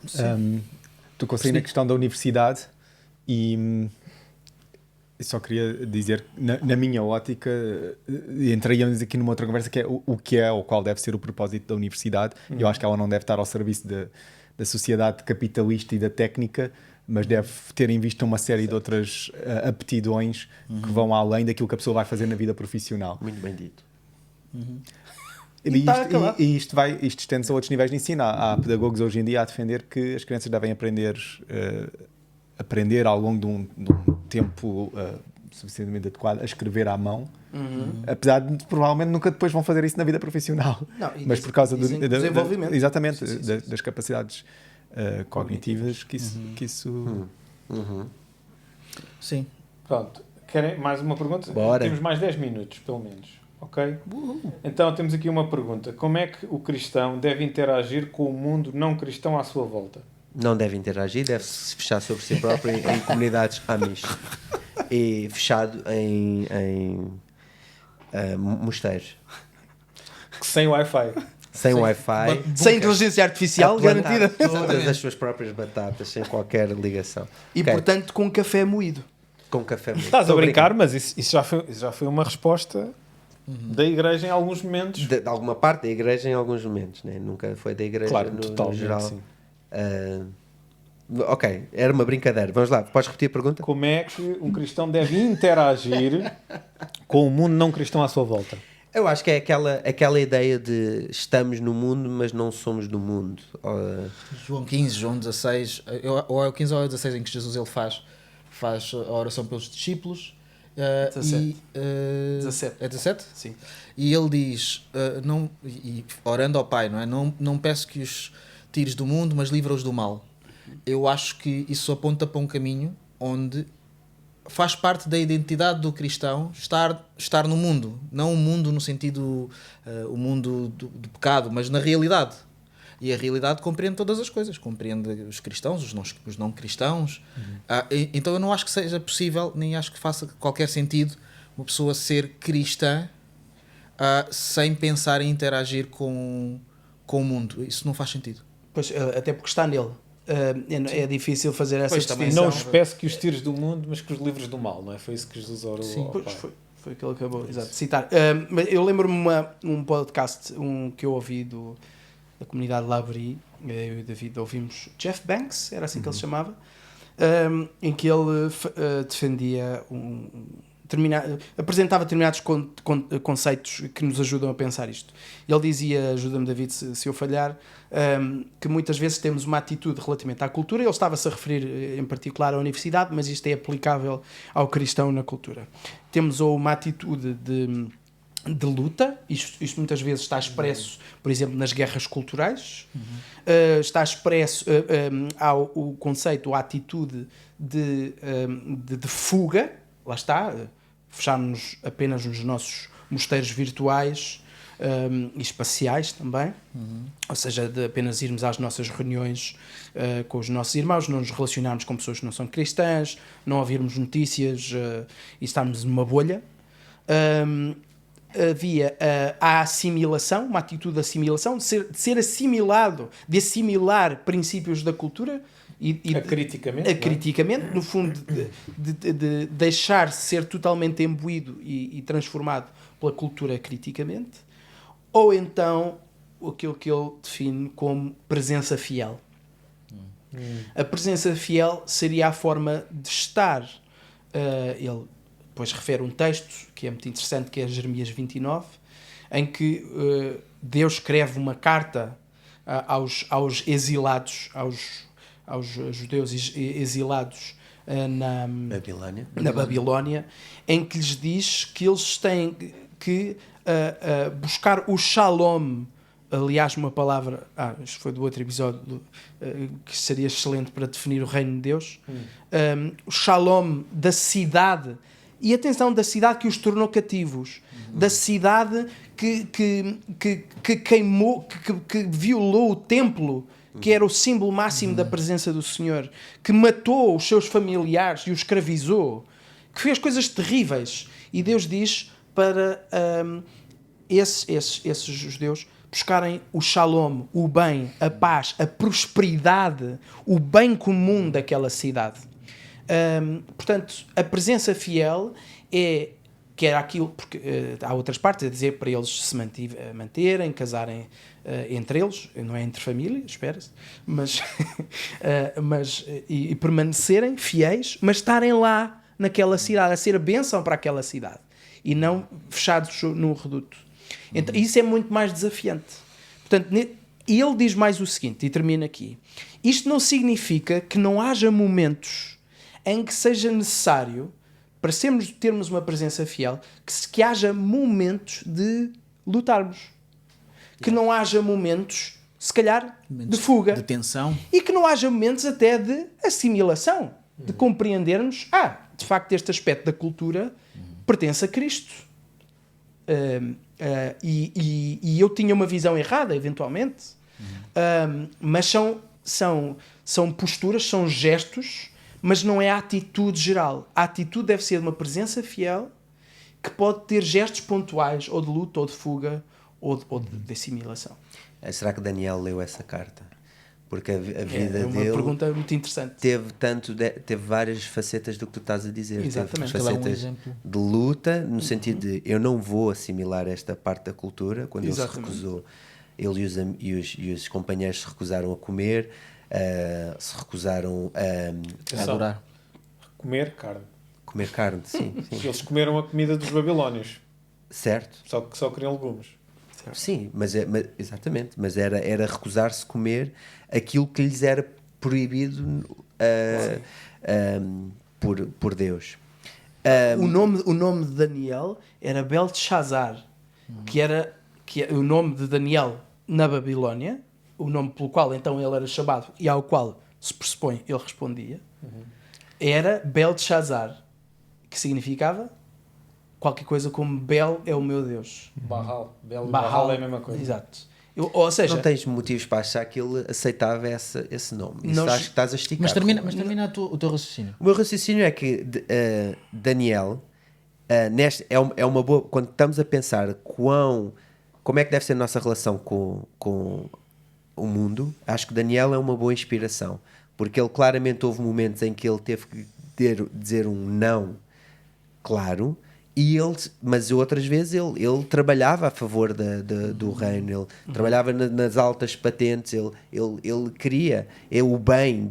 Tu consegues na questão da universidade e só queria dizer, na minha ótica, entraríamos aqui numa outra conversa que é o que é ou qual deve ser o propósito da universidade. Eu acho que ela não deve estar ao serviço da sociedade capitalista e da técnica, mas deve ter em vista uma série de outras aptidões que vão além daquilo que a pessoa vai fazer na vida profissional. Muito bem dito. E isto estende-se a outros níveis de ensino. Há pedagogos hoje em dia a defender que as crianças devem aprender ao longo de um tempo suficientemente adequado a escrever à mão, apesar de provavelmente nunca depois vão fazer isso na vida profissional. Não, mas por causa do desenvolvimento. Exatamente, Sim. das capacidades cognitivas que isso... Sim. Pronto. Querem mais uma pergunta? Bora. Temos mais 10 minutos, pelo menos. Ok? Então temos aqui uma pergunta. Como é que o cristão deve interagir com o mundo não cristão à sua volta? Não deve interagir, deve-se fechar sobre si próprio em comunidades amish e fechado em mosteiros. Sem Wi-Fi. Sem Wi-Fi, Sem inteligência artificial a plantar garantida. todas as suas próprias batatas, sem qualquer ligação. E Ok, portanto com café moído. com café. Estás a Estou brincar, mas isso já foi uma resposta da igreja em alguns momentos. De alguma parte da igreja em alguns momentos, né? Nunca foi da igreja Claro, no totalmente, geral. sim. Ok, era uma brincadeira. Vamos lá, podes repetir a pergunta? Como é que um cristão deve interagir com o mundo não cristão à sua volta? Eu acho que é aquela ideia de estamos no mundo, mas não somos do mundo. João 15, João 16, ou é o 15 ou é o 16 em que Jesus ele faz a oração pelos discípulos. 17. 17. É 17? Sim. E ele diz, orando ao Pai, não é? Não peço que os tires do mundo, mas livra-os do mal. Eu acho que isso aponta para um caminho onde faz parte da identidade do cristão estar no mundo. Não o mundo no sentido, o mundo do pecado, mas na realidade. E a realidade compreende todas as coisas. Compreende os cristãos, os não cristãos. Então eu não acho que seja possível, nem acho que faça qualquer sentido uma pessoa ser cristã sem pensar em interagir com o mundo. Isso não faz sentido. Pois, até porque está nele. É difícil fazer essa Pois, também distinção. Não os peço que os tires do mundo, mas que os livres do mal, não é? Foi isso que Jesus orou ao Pois, Pai. foi aquilo que acabou de citar. Mas eu lembro-me um podcast que eu ouvi da comunidade Labri, eu e o David ouvimos Jeff Banks, era assim que ele se chamava, em que ele defendia apresentava determinados conceitos que nos ajudam a pensar isto. Ele dizia, ajuda-me David se eu falhar, que muitas vezes temos uma atitude relativamente à cultura. Ele estava-se a referir em particular à universidade, mas isto é aplicável ao cristão na cultura. Temos uma atitude de luta, isto muitas vezes está expresso, por exemplo, nas guerras culturais, está expresso ao o conceito, a atitude de fuga, lá está, fecharmos apenas nos nossos mosteiros virtuais e espaciais também, ou seja, de apenas irmos às nossas reuniões com os nossos irmãos, não nos relacionarmos com pessoas que não são cristãs, não ouvirmos notícias e estarmos numa bolha. Havia a assimilação, uma atitude de assimilação, de ser assimilado, de assimilar princípios da cultura criticamente, no fundo de deixar ser totalmente imbuído e transformado pela cultura criticamente, ou então aquilo que ele define como presença fiel. A presença fiel seria a forma de estar. Ele depois refere um texto que é muito interessante, que é Jeremias 29, em que Deus escreve uma carta aos exilados, aos judeus exilados na Babilónia, em que lhes diz que eles têm que buscar o shalom. Aliás, uma palavra, isto foi do outro episódio, que seria excelente para definir o reino de Deus. O shalom da cidade E atenção, da cidade que os tornou cativos, da cidade que queimou, que violou o templo, que era o símbolo máximo da presença do Senhor, que matou os seus familiares e os escravizou, que fez coisas terríveis. E Deus diz para esses judeus buscarem o shalom, o bem, a paz, a prosperidade, o bem comum daquela cidade. Portanto, a presença fiel que era aquilo, porque há outras partes a dizer para eles se manterem, casarem entre eles, não é entre família, espera-se, mas e permanecerem fiéis, mas estarem lá naquela cidade, a ser a bênção para aquela cidade e não fechados no reduto. Então, isso é muito mais desafiante. Portanto, ele diz mais o seguinte, e termina aqui: isto não significa que não haja momentos em que seja necessário, para termos uma presença fiel, que haja momentos de lutarmos. Que não haja momentos, se calhar, de fuga. De tensão. E que não haja momentos até de assimilação. De compreendermos, de facto, este aspecto da cultura pertence a Cristo. E eu tinha uma visão errada, eventualmente. Mas são posturas, são gestos, mas não é a atitude geral. A atitude deve ser de uma presença fiel que pode ter gestos pontuais, ou de luta, ou de fuga, ou de assimilação. Será que Daniel leu essa carta? Porque a vida é uma dele pergunta muito interessante. teve várias facetas do que tu estás a dizer. Exatamente. Teve facetas de luta, no sentido de eu não vou assimilar esta parte da cultura, quando ele se recusou, ele e os companheiros se recusaram a comer, se recusaram a adorar. Comer carne. Comer carne, sim. Eles comeram a comida dos babilónios. Certo. Só que só queriam legumes. Sim, exatamente. Mas era recusar-se comer aquilo que lhes era proibido por Deus. O nome de Daniel era Belteshazzar, que é o nome de Daniel na Babilónia, o nome pelo qual então ele era chamado e ao qual se pressupõe ele respondia, era Belteshazzar, que significava qualquer coisa como Bel é o meu Deus. Bahal é a mesma coisa. Exato. Ou seja, não tens motivos para achar que ele aceitava esse nome. Isso acho que estás a esticar. Mas termina o teu raciocínio. O meu raciocínio é que Daniel, é uma boa. Quando estamos a pensar como é que deve ser a nossa relação com o mundo, acho que Daniel é uma boa inspiração. Porque ele claramente houve momentos em que ele teve que dizer um não claro. Mas outras vezes ele trabalhava a favor do reino, ele trabalhava nas altas patentes, ele queria o bem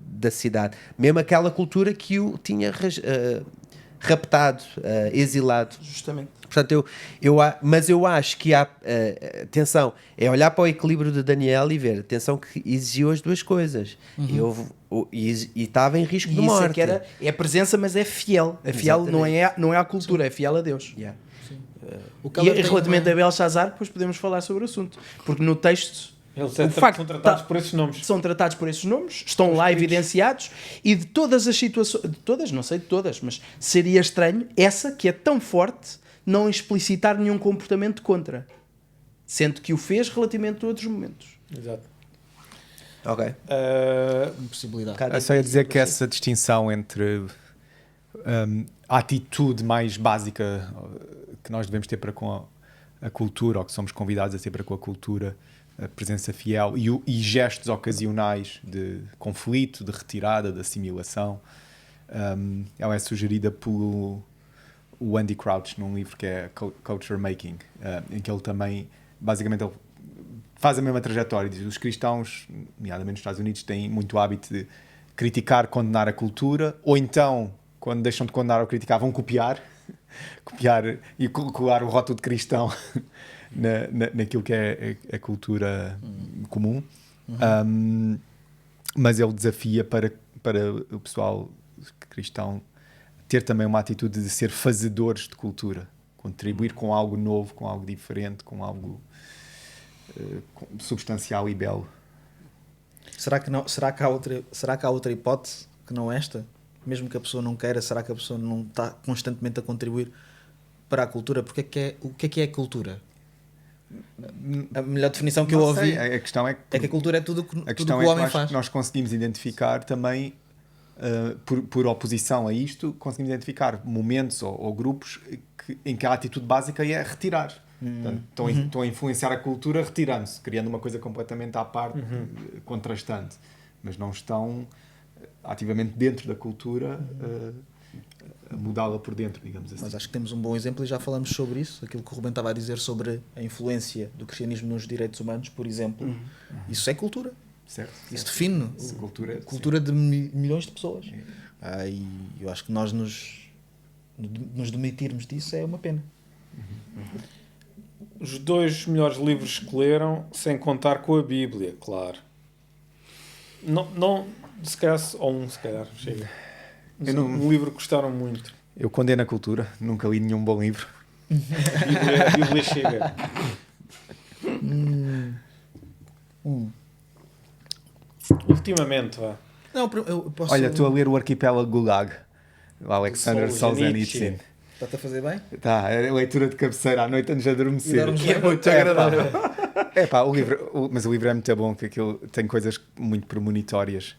da cidade. Mesmo aquela cultura que o tinha raptado, exilado. justamente. Portanto, mas eu acho que há atenção, é olhar para o equilíbrio de Daniel e ver, atenção, que exigiu as duas coisas e estava em risco de morte. É a presença, mas é fiel. É fiel, não é à cultura, é fiel a Deus. Yeah. E relativamente a Belshazzar, depois podemos falar sobre o assunto, porque no texto Eles são tratados por esses nomes. São tratados por esses nomes, estão lá evidenciados, e de todas as situações, de todas, não sei de todas, mas seria estranho essa que é tão forte não explicitar nenhum comportamento contra, sendo que o fez relativamente a outros momentos. Exato. Ok. Possibilidade. Eu só ia dizer que essa distinção entre a atitude mais básica que nós devemos ter para com a cultura, ou que somos convidados a ter para com a cultura, a presença fiel, e gestos ocasionais de conflito, de retirada, de assimilação, ela é sugerida pelo Andy Crouch num livro que é Culture Making, em que ele também, basicamente, ele faz a mesma trajetória. Diz, os cristãos, nomeadamente nos Estados Unidos, têm muito hábito de criticar, condenar a cultura, ou então, quando deixam de condenar ou criticar, vão copiar e colar o rótulo de cristão naquilo que é a cultura comum. Mas ele desafia para o pessoal cristão ter também uma atitude de ser fazedores de cultura, contribuir com algo novo, com algo diferente, com algo substancial e belo. Será que há outra hipótese que não esta? mesmo que a pessoa não queira, será que a pessoa não está constantemente a contribuir para a cultura? Porque o que é a cultura? A melhor definição que eu Não ouvi sei, a questão é que, é que a cultura é tudo que, a tudo questão que é o que homem faz. nós conseguimos identificar também, por oposição a isto, conseguimos identificar momentos ou grupos em que a atitude básica é retirar. Portanto, estão a influenciar a cultura retirando-se, criando uma coisa completamente à parte, contrastante. Mas não estão ativamente dentro da cultura a mudá-la por dentro, digamos assim. Mas acho que temos um bom exemplo e já falamos sobre isso. Aquilo que o Ruben estava a dizer sobre a influência do cristianismo nos direitos humanos, por exemplo. Isso é cultura. Certo? Isso define cultura de milhões de pessoas. E eu acho que nós nos demitirmos disso é uma pena. Os 2 melhores livros que leram, sem contar com a Bíblia, claro. Não, se calhar, ou se calhar, chega. Um livro que gostaram muito. Eu condeno a cultura, nunca li nenhum bom livro. A Bíblia chega. Ultimamente, vá. Não, eu posso... Olha, estou a ler o Arquipélago Gulag, o Alexander Solzhenitsyn. Está-te a fazer bem? Tá, é a leitura de cabeceira à noite antes de adormecer. E dormes Que é bem? muito agradável. Mas o livro é muito bom, porque aquilo tem coisas muito premonitórias.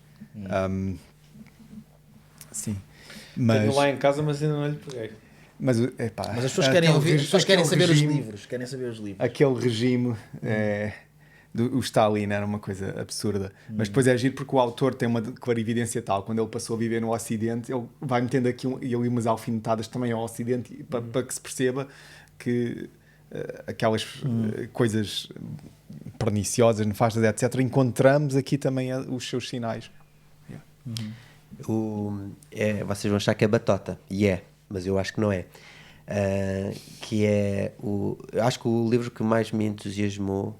Sim. Tenho lá em casa, mas ainda não lhe peguei. Mas Mas as pessoas querem ouvir, as pessoas querem saber os livros. Querem saber os livros. Aquele regime o Stalin era uma coisa absurda. Mas depois é giro porque o autor tem uma clarividência tal. Quando ele passou a viver no Ocidente, ele vai metendo aqui umas alfinetadas também ao Ocidente para que se perceba que aquelas coisas perniciosas, nefastas, etc. Encontramos aqui também os seus sinais. Vocês vão achar que é batota, e mas eu acho que não é. Eu acho que o livro que mais me entusiasmou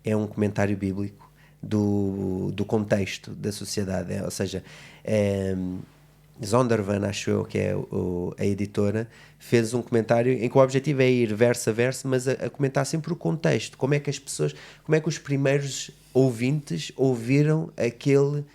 é um comentário bíblico do contexto da sociedade, ou seja, Zondervan, acho eu, que é a editora, fez um comentário em que o objetivo é ir verso a verso, mas a comentar sempre o contexto, como é que os primeiros ouvintes ouviram aquele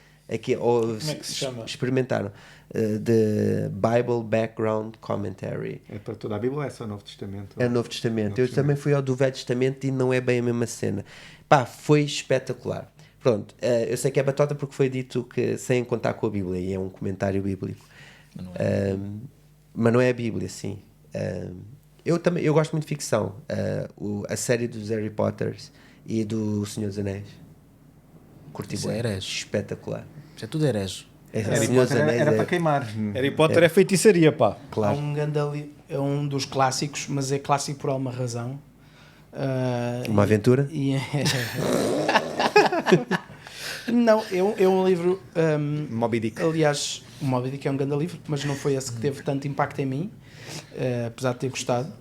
ou Como é que se chama? experimentaram. The Bible Background Commentary. É para toda a Bíblia ou é só o Novo Testamento? É o Novo Testamento. Eu também fui ao do Velho Testamento e não é bem a mesma cena. Pá, foi espetacular. Pronto, eu sei que é batota porque foi dito que sem contar com a Bíblia, e é um comentário bíblico. Mas não é a Bíblia, sim. Eu gosto muito de ficção. A série dos Harry Potters e do Senhor dos Anéis. Curti Isso bué. é herege. Espetacular. Isso é tudo herege. Harry Senhor dos Potter Anéis era para queimar. Harry Potter é feitiçaria, pá. claro. É um dos clássicos, mas é clássico por alguma razão. Uma aventura? Não, é um livro. Moby Dick. Aliás, o Moby Dick é um grande livro, mas não foi esse que teve tanto impacto em mim, apesar de ter gostado,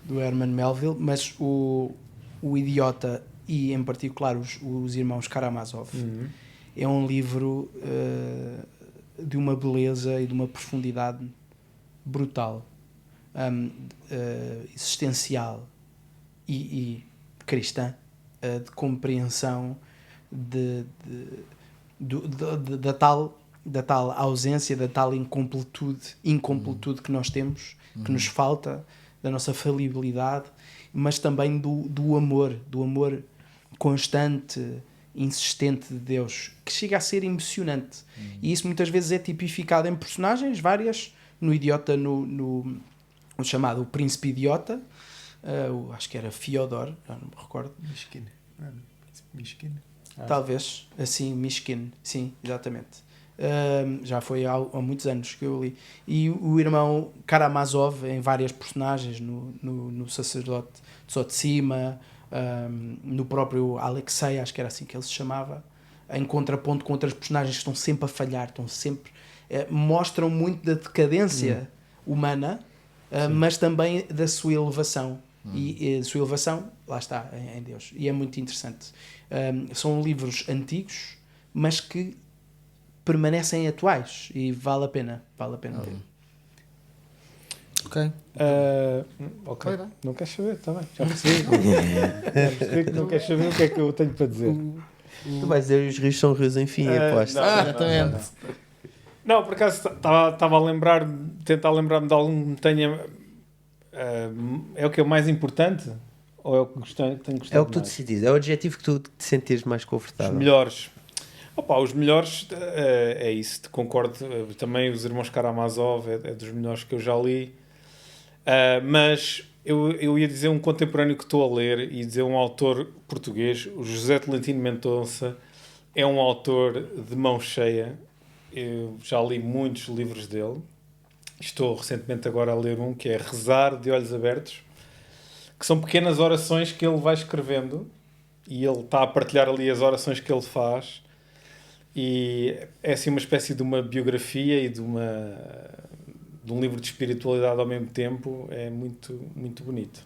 do Herman Melville. Mas o Idiota e, em particular, os irmãos Karamazov, é um livro de uma beleza e de uma profundidade brutal, existencial e cristã, de compreensão da tal ausência, da tal incompletude que nós temos, que nos falta, da nossa falibilidade, mas também do amor constante, insistente de Deus, que chega a ser emocionante. E isso muitas vezes é tipificado em personagens várias. No Idiota, no chamado O Príncipe Idiota, acho que era Fyodor, já não me recordo. Mishkin. Talvez, assim, Mishkin, sim, exatamente. Já foi há muitos anos que eu li. E o irmão Karamazov, em várias personagens, no Sacerdote de Tsotsima, no próprio Alexei, acho que era assim que ele se chamava, em contraponto com outras personagens que estão sempre a falhar, mostram muito da decadência humana, mas também da sua elevação. E a sua elevação, lá está, em Deus. E é muito interessante. São livros antigos, mas que permanecem atuais e vale a pena ler. Ok. Ok. Não queres saber? Está bem. Já percebi. Já percebi que não queres saber o que é que eu tenho para dizer. Tu vais dizer os rios são rios, enfim, aposto. Não, Exatamente. Não, por acaso estava a tentar lembrar-me de algum que tenha. É o que é o mais importante? Ou é o que tenho gostado É o que tu mais? decidis, é o adjetivo que tu te sentires mais Os confortável. melhores. Opa, os melhores é isso, concordo. Também os Irmãos Karamazov é dos melhores que eu já li. Mas eu ia dizer um contemporâneo que estou a ler e dizer um autor português, o José Tolentino Mendonça, é um autor de mão cheia. Eu já li muitos livros dele. Estou recentemente agora a ler um que é Rezar de Olhos Abertos, que são pequenas orações que ele vai escrevendo e ele está a partilhar ali as orações que ele faz. E é assim uma espécie de uma biografia e de um livro de espiritualidade ao mesmo tempo. É muito, muito bonito.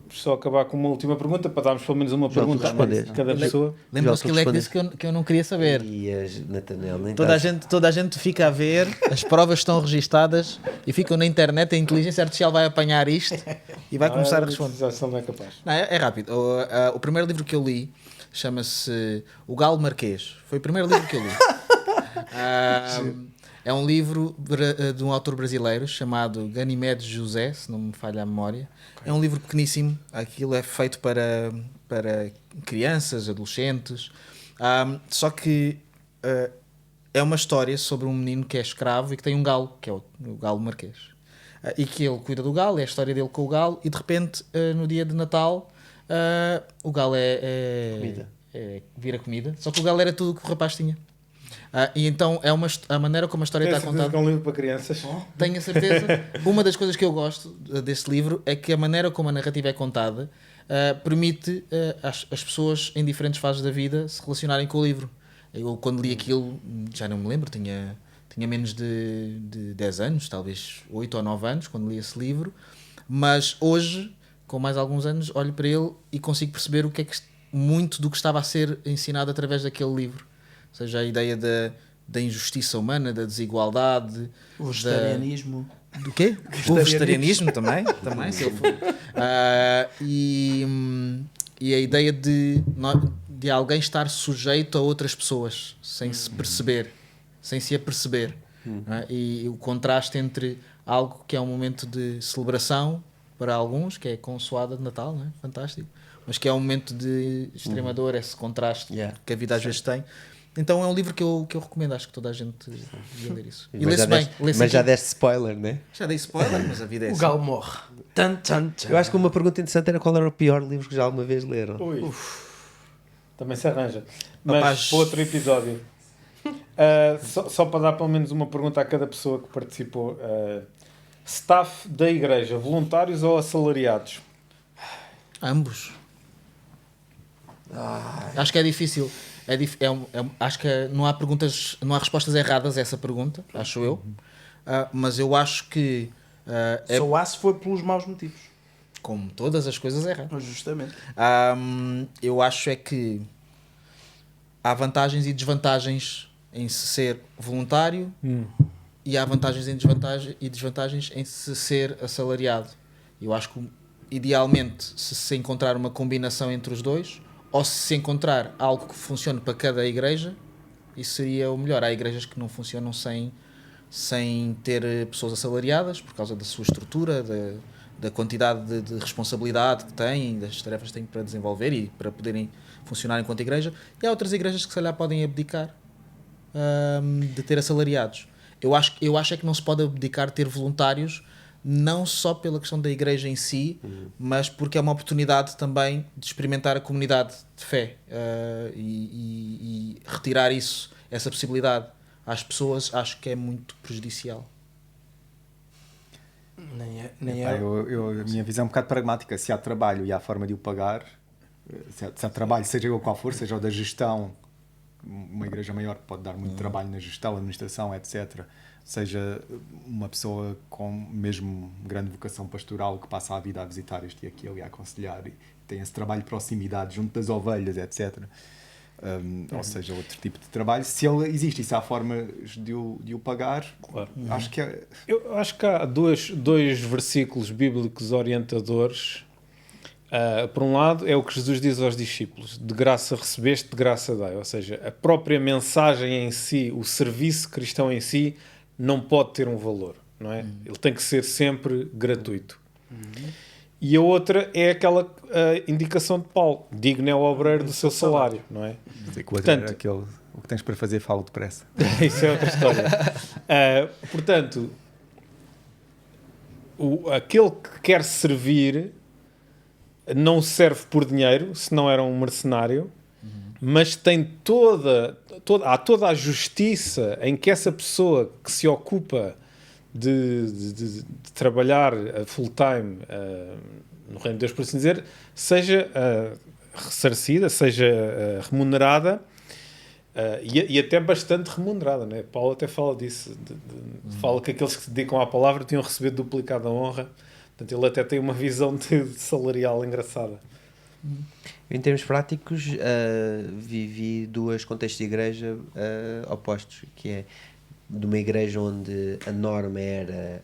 Só acabar com uma última pergunta para darmos pelo menos uma Já pergunta tu respondeste. a cada pessoa. Lembram-se que Já ele é que respondeste. disse que eu não queria saber. E as Natanel, nem Toda a gente fica a ver, as provas estão registadas e ficam na internet, a inteligência artificial vai apanhar isto e vai começar a responder. Já não é capaz. Não, é rápido. O primeiro livro que eu li chama-se O Galo Marquês. Foi o primeiro livro que eu li. É um livro de um autor brasileiro chamado Ganimedes José, se não me falha a memória. É um livro pequeníssimo. Aquilo é feito para crianças, adolescentes. Só que é uma história sobre um menino que é escravo e que tem um galo, que é o galo marquês. E que ele cuida do galo, é a história dele com o galo, e de repente, no dia de Natal, o galo vira comida. Só que o galo era tudo o que o rapaz tinha. E então é a maneira como a história está contada. É um livro para crianças. Tenho a certeza. Uma das coisas que eu gosto deste livro é que a maneira como a narrativa é contada permite às pessoas em diferentes fases da vida se relacionarem com o livro. Eu, quando li aquilo, já não me lembro, tinha menos de 10 anos, talvez 8 ou 9 anos, quando li esse livro, mas hoje, com mais alguns anos, olho para ele e consigo perceber o que é que muito do que estava a ser ensinado através daquele livro. Ou seja, a ideia da injustiça humana, da desigualdade, O vegetarianismo. do quê? O vegetarianismo também, se ele for. E a ideia de alguém estar sujeito a outras pessoas sem se perceber, sem se aperceber. E o contraste entre algo que é um momento de celebração para alguns, que é a consoada de Natal, não é? Fantástico, mas que é um momento de extrema dor, esse contraste que a vida às vezes tem. Então é um livro que eu recomendo, acho que toda a gente devia ler isso. E lê-se bem. Mas já deste spoiler, né? Já dei spoiler, mas a vida é O assim. galo morre. Tan, tan, tan. Eu acho que uma pergunta interessante era qual era o pior livro que já alguma vez leram. Também se arranja. Mas Rapaz. para outro episódio. Só para dar pelo menos uma pergunta a cada pessoa que participou. Staff da igreja, voluntários ou assalariados? Ambos. Acho que é difícil. Acho que não há respostas erradas a essa pergunta, acho eu. Mas eu acho que Só há se for pelos maus motivos. como todas as coisas erradas. Mas justamente. Eu acho é que há vantagens e desvantagens em se ser voluntário e há vantagens e desvantagens em se ser assalariado. Eu acho que idealmente se encontrar uma combinação entre os dois, ou se encontrar algo que funcione para cada igreja, isso seria o melhor. Há igrejas que não funcionam sem ter pessoas assalariadas por causa da sua estrutura, da quantidade de responsabilidade que têm, das tarefas que têm para desenvolver e para poderem funcionar enquanto igreja. E há outras igrejas que se calhar podem abdicar de ter assalariados. Eu acho é que não se pode abdicar de ter voluntários, não só pela questão da igreja em si, mas porque é uma oportunidade também de experimentar a comunidade de fé e retirar essa possibilidade às pessoas, acho que é muito prejudicial. Nem Pá, é. a minha visão é um bocado pragmática. Se há trabalho e há forma de o pagar, se há trabalho, seja ele qual for, seja o da gestão, uma igreja maior pode dar muito trabalho na gestão, administração, etc. Seja uma pessoa com mesmo grande vocação pastoral que passa a vida a visitar este e aquele e a aconselhar e tem esse trabalho de proximidade junto das ovelhas, etc. Ou seja, outro tipo de trabalho. Se ele existe e se há formas de o pagar, Claro. acho que é... Eu acho que há dois versículos bíblicos orientadores Por um lado, é o que Jesus diz aos discípulos: de graça recebeste, de graça dai. Ou seja, a própria mensagem em si, o serviço cristão em si, não pode ter um valor, não é? Ele tem que ser sempre gratuito. E a outra é aquela indicação de Paulo: digno é o obreiro do seu salário, não é? Portanto, aquele, o que tens para fazer, falo depressa. Isso é outra história. Portanto, aquele que quer servir não serve por dinheiro, se não era um mercenário, mas tem há toda a justiça em que essa pessoa que se ocupa de trabalhar full time no reino de Deus, por assim dizer, seja ressarcida, seja remunerada, e até bastante remunerada, né? Paulo até fala disso, fala que aqueles que se dedicam à palavra tinham recebido duplicada honra. Portanto, ele até tem uma visão de salarial engraçada. Em termos práticos, vivi dois contextos de igreja opostos, que é de uma igreja onde a norma era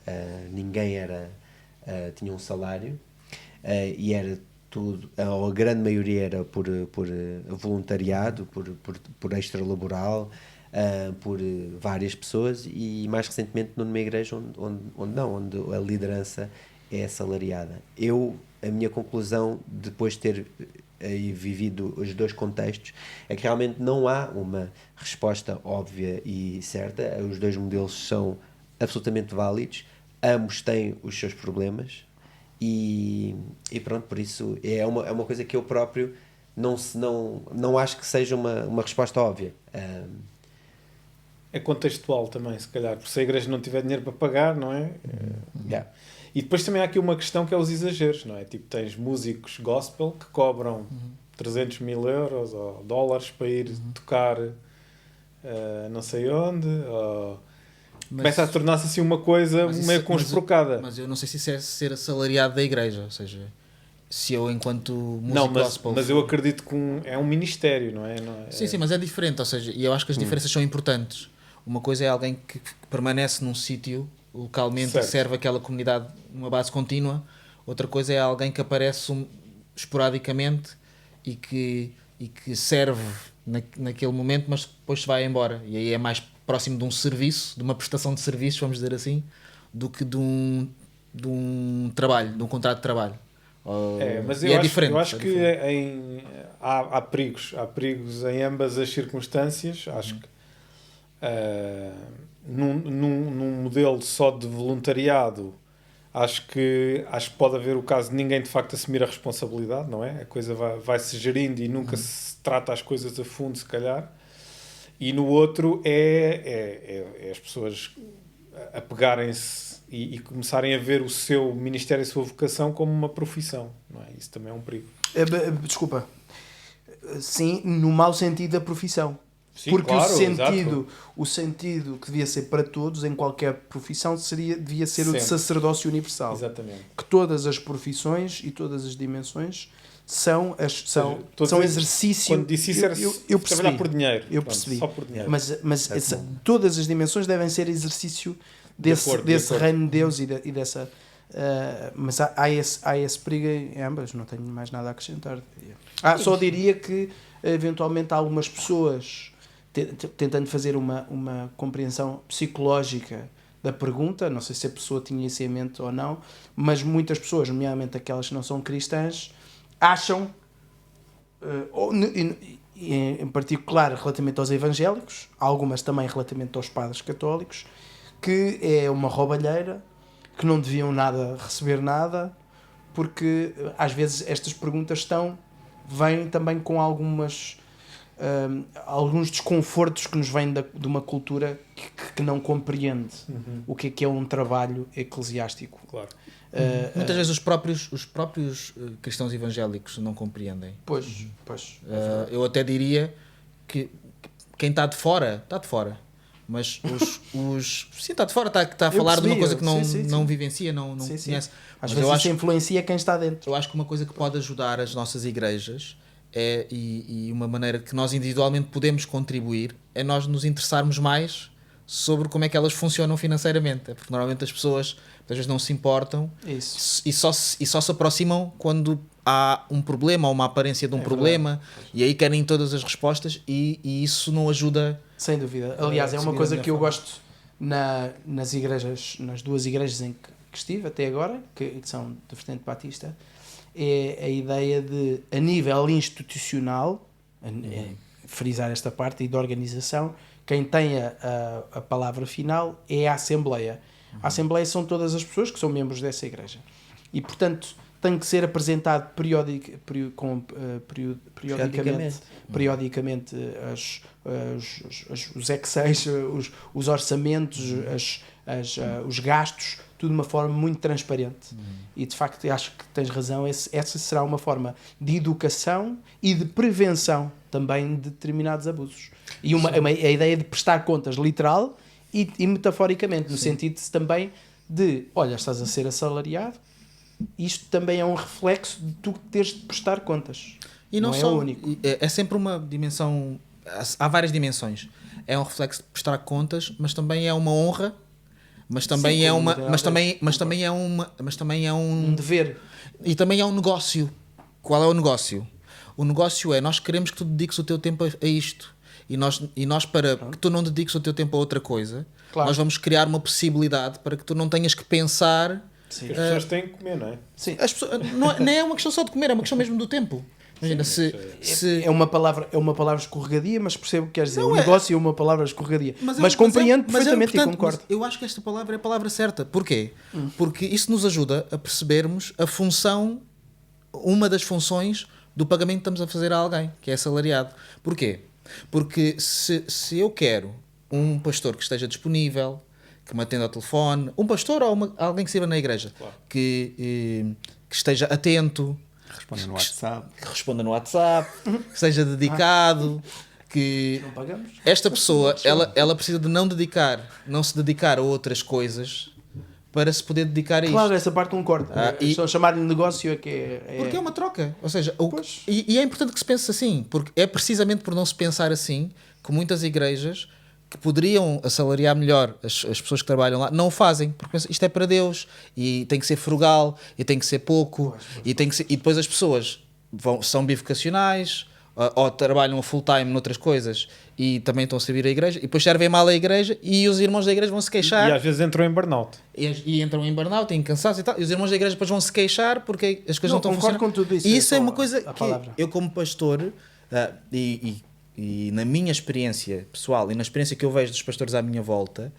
ninguém tinha um salário, e era tudo, ou a grande maioria era por voluntariado, por extralaboral, por várias pessoas, e mais recentemente numa igreja onde a liderança é assalariada. A minha conclusão, depois de ter vivido os dois contextos, é que realmente não há uma resposta óbvia e certa. Os dois modelos são absolutamente válidos, ambos têm os seus problemas, e pronto, por isso é uma coisa que eu próprio não acho que seja uma resposta óbvia. É contextual também, se calhar, porque se a igreja não tiver dinheiro para pagar, não é? Yeah. E depois também há aqui uma questão que é os exageros, não é? Tipo, tens músicos gospel que cobram 300 mil euros ou dólares para ir tocar não sei onde, começa a tornar-se assim uma coisa meio conspurcada. Mas eu não sei se isso é ser assalariado da igreja, ou seja, se eu enquanto músico Não, gospel... mas eu acredito que é um ministério, não é? Sim, mas é diferente, ou seja, e eu acho que as diferenças são importantes. Uma coisa é alguém que permanece num sítio localmente, certo, e serve aquela comunidade numa base contínua. Outra coisa é alguém que aparece esporadicamente e que serve naquele momento, mas depois se vai embora, e aí é mais próximo de um serviço, de uma prestação de serviços, vamos dizer assim, do que de um trabalho, de um contrato de trabalho. Mas eu acho que há perigos em ambas as circunstâncias. Acho que num modelo só de voluntariado, acho que pode haver o caso de ninguém de facto assumir a responsabilidade, não é? A coisa vai-se gerindo e nunca se trata as coisas a fundo, se calhar. E no outro é as pessoas apegarem-se e começarem a ver o seu ministério e a sua vocação como uma profissão, não é? Isso também é um perigo. Desculpa. Sim, no mau sentido da profissão. Sim, porque claro, o sentido que devia ser para todos, em qualquer profissão, devia ser o de Sempre. sacerdócio universal. Exatamente. Que todas as profissões e todas as dimensões são exercício... Quando disse isso, era eu percebi, trabalhar por dinheiro. Eu Pronto, percebi. só por dinheiro. Mas todas as dimensões devem ser exercício desse reino de Deus e dessa... mas há esse perigo em ambas. Não tenho mais nada a acrescentar. Só diria que eventualmente algumas pessoas, tentando fazer uma compreensão psicológica da pergunta, não sei se a pessoa tinha isso em mente ou não, mas muitas pessoas, nomeadamente aquelas que não são cristãs, acham, em particular relativamente aos evangélicos, algumas também relativamente aos padres católicos, que é uma roubalheira, que não deviam receber nada, porque às vezes estas perguntas vêm também com alguns desconfortos que nos vêm de uma cultura que não compreende o que é um trabalho eclesiástico. Claro. Muitas vezes os próprios cristãos evangélicos não compreendem. Pois. Eu até diria que quem está de fora, mas sim, está de fora, está a falar de uma coisa que não vivencia, não conhece. Às vezes isso influencia quem está dentro. Eu acho que uma coisa que pode ajudar as nossas igrejas e uma maneira que nós individualmente podemos contribuir é nós nos interessarmos mais sobre como é que elas funcionam financeiramente. É porque normalmente as pessoas às vezes não se importam Isso. e só se aproximam quando há um problema ou uma aparência de um problema e aí querem todas as respostas e isso não ajuda. Sem dúvida. Aliás, é uma seguir a coisa minha que eu forma. gosto nas igrejas, nas duas igrejas em que estive até agora, que são do Vertente Batista, é a ideia de, a nível institucional, frisar esta parte, e de organização, quem tem a palavra final é a Assembleia. A Assembleia são todas as pessoas que são membros dessa igreja. E, portanto, tem que ser apresentado periodicamente os Exceis, os orçamentos, os gastos, tudo de uma forma muito transparente. E, de facto, eu acho que tens razão, essa será uma forma de educação e de prevenção também de determinados abusos. E a ideia de prestar contas literal e metaforicamente, no sentido também de, olha, estás a ser assalariado, isto também é um reflexo de tu teres de prestar contas. E não é só, o único. é sempre uma dimensão, há várias dimensões. É um reflexo de prestar contas, mas também é uma honra, mas também é uma, mas também é Um dever. e também é um negócio. Qual é o negócio? O negócio é, nós queremos que tu dediques o teu tempo a isto. E nós para que tu não dediques o teu tempo a outra coisa, Claro. nós vamos criar uma possibilidade para que tu não tenhas que pensar. As pessoas têm que comer, não é? Sim. As pessoas, nem é uma questão só de comer, é uma questão mesmo do tempo. Imagina, se É uma palavra escorregadia, mas percebo o que queres dizer. O negócio é uma palavra escorregadia. Mas compreendo perfeitamente e concordo. Eu acho que esta palavra é a palavra certa. Porquê? Porque isso nos ajuda a percebermos a função, uma das funções do pagamento que estamos a fazer a alguém, que é assalariado. Porquê? Porque se eu quero um pastor que esteja disponível, que me atenda ao telefone, um pastor ou alguém que sirva na igreja, que esteja atento, Responda no WhatsApp. que responda no WhatsApp, que seja dedicado, que Não pagamos? esta pessoa ela precisa de não se dedicar a outras coisas para se poder dedicar a isto. Claro, essa parte concordo. E- Chamar-lhe negócio é que é... Porque é uma troca. Ou seja, Pois. e é importante que se pense assim, porque é precisamente por não se pensar assim que muitas igrejas que poderiam assalariar melhor as pessoas que trabalham lá não o fazem, porque pensam, isto é para Deus e tem que ser frugal e tem que ser pouco e depois as pessoas são bivocacionais ou trabalham full time noutras coisas e também estão a servir a igreja e depois servem mal a igreja e os irmãos da igreja vão se queixar E às vezes entram em burnout. e entram em burnout, têm cansaço e tal, e os irmãos da igreja depois vão se queixar porque as coisas não estão a concordo funcionar. com tudo isso. E isso é só uma coisa a que palavra. eu como pastor e na minha experiência pessoal e na experiência que eu vejo dos pastores à minha volta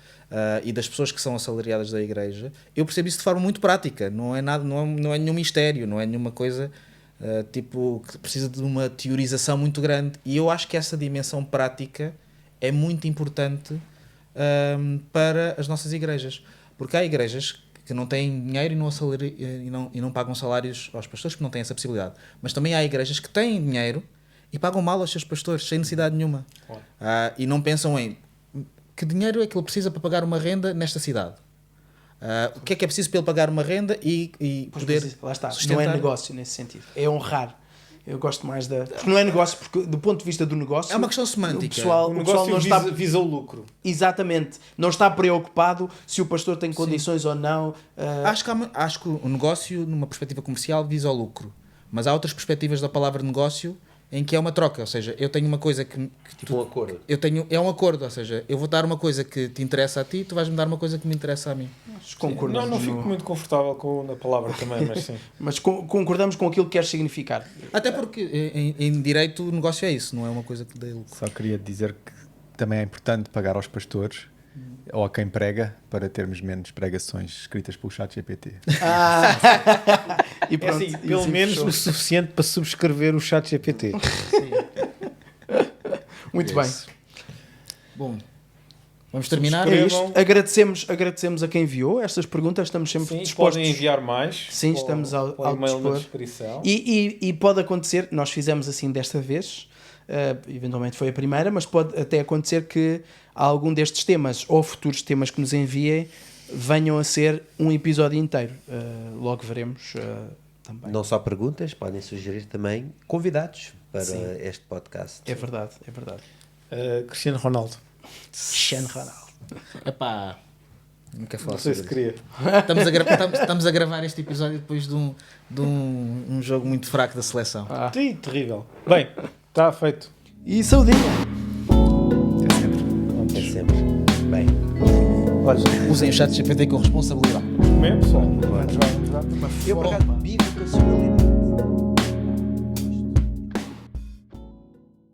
e das pessoas que são assalariadas da igreja, eu percebo isso de forma muito prática, não é nada, não é nenhum mistério, não é nenhuma coisa tipo que precisa de uma teorização muito grande, e eu acho que essa dimensão prática é muito importante para as nossas igrejas, porque há igrejas que não têm dinheiro e não pagam salários aos pastores, que não têm essa possibilidade, mas também há igrejas que têm dinheiro e pagam mal aos seus pastores, sem necessidade nenhuma. Claro. E não pensam em que dinheiro é que ele precisa para pagar uma renda nesta cidade. O que é preciso para ele pagar uma renda e Pois, poder mas lá está, sustentar. não é negócio nesse sentido, é honrar. Eu gosto mais da... Porque não é negócio, porque do ponto de vista do negócio... É uma questão semântica. O pessoal O não negócio está... visa o lucro. Exatamente. Não está preocupado se o pastor tem condições ou não. Acho que o negócio, numa perspectiva comercial, visa o lucro. Mas há outras perspectivas da palavra negócio em que é uma troca. Ou seja, eu tenho uma coisa que Tipo um acordo. é um acordo. Ou seja, eu vou dar uma coisa que te interessa a ti, tu vais-me dar uma coisa que me interessa a mim. Concordamos Não fico no- muito confortável com a palavra também, mas sim. Mas concordamos com aquilo que quer significar. Até porque em direito o negócio é isso, não é uma coisa que dê lucro. Só queria dizer que também é importante pagar aos pastores ou a quem prega para termos menos pregações escritas pelo chat GPT. E É pronto. assim, e pelo assim menos fechou. o suficiente para subscrever o chat GPT. Muito bem. Bom, vamos terminar. É Escrevam. isto. Agradecemos a quem enviou estas perguntas. Estamos sempre Sim, dispostos. podem enviar mais. Sim, para o- estamos ao para o e-mail dispor. na descrição. E pode acontecer, nós fizemos assim desta vez, eventualmente foi a primeira, mas pode até acontecer que algum destes temas ou futuros temas que nos enviem venham a ser um episódio inteiro. Logo veremos também. Não só perguntas, podem sugerir também convidados para Sim. este podcast. É verdade, é verdade. Cristiano Ronaldo. Cristiano Ronaldo. Epá, não quero falar Não sei se sobre isso. queria. Estamos a gravar este episódio depois de um jogo muito fraco da seleção. Sim, terrível. Bem, está feito. E saudinha. É sempre. Bem. Olha, Usem o chat GPT com responsabilidade. como é, pessoal? Vamos lá. Eu, por acaso, bi vocacionalidade.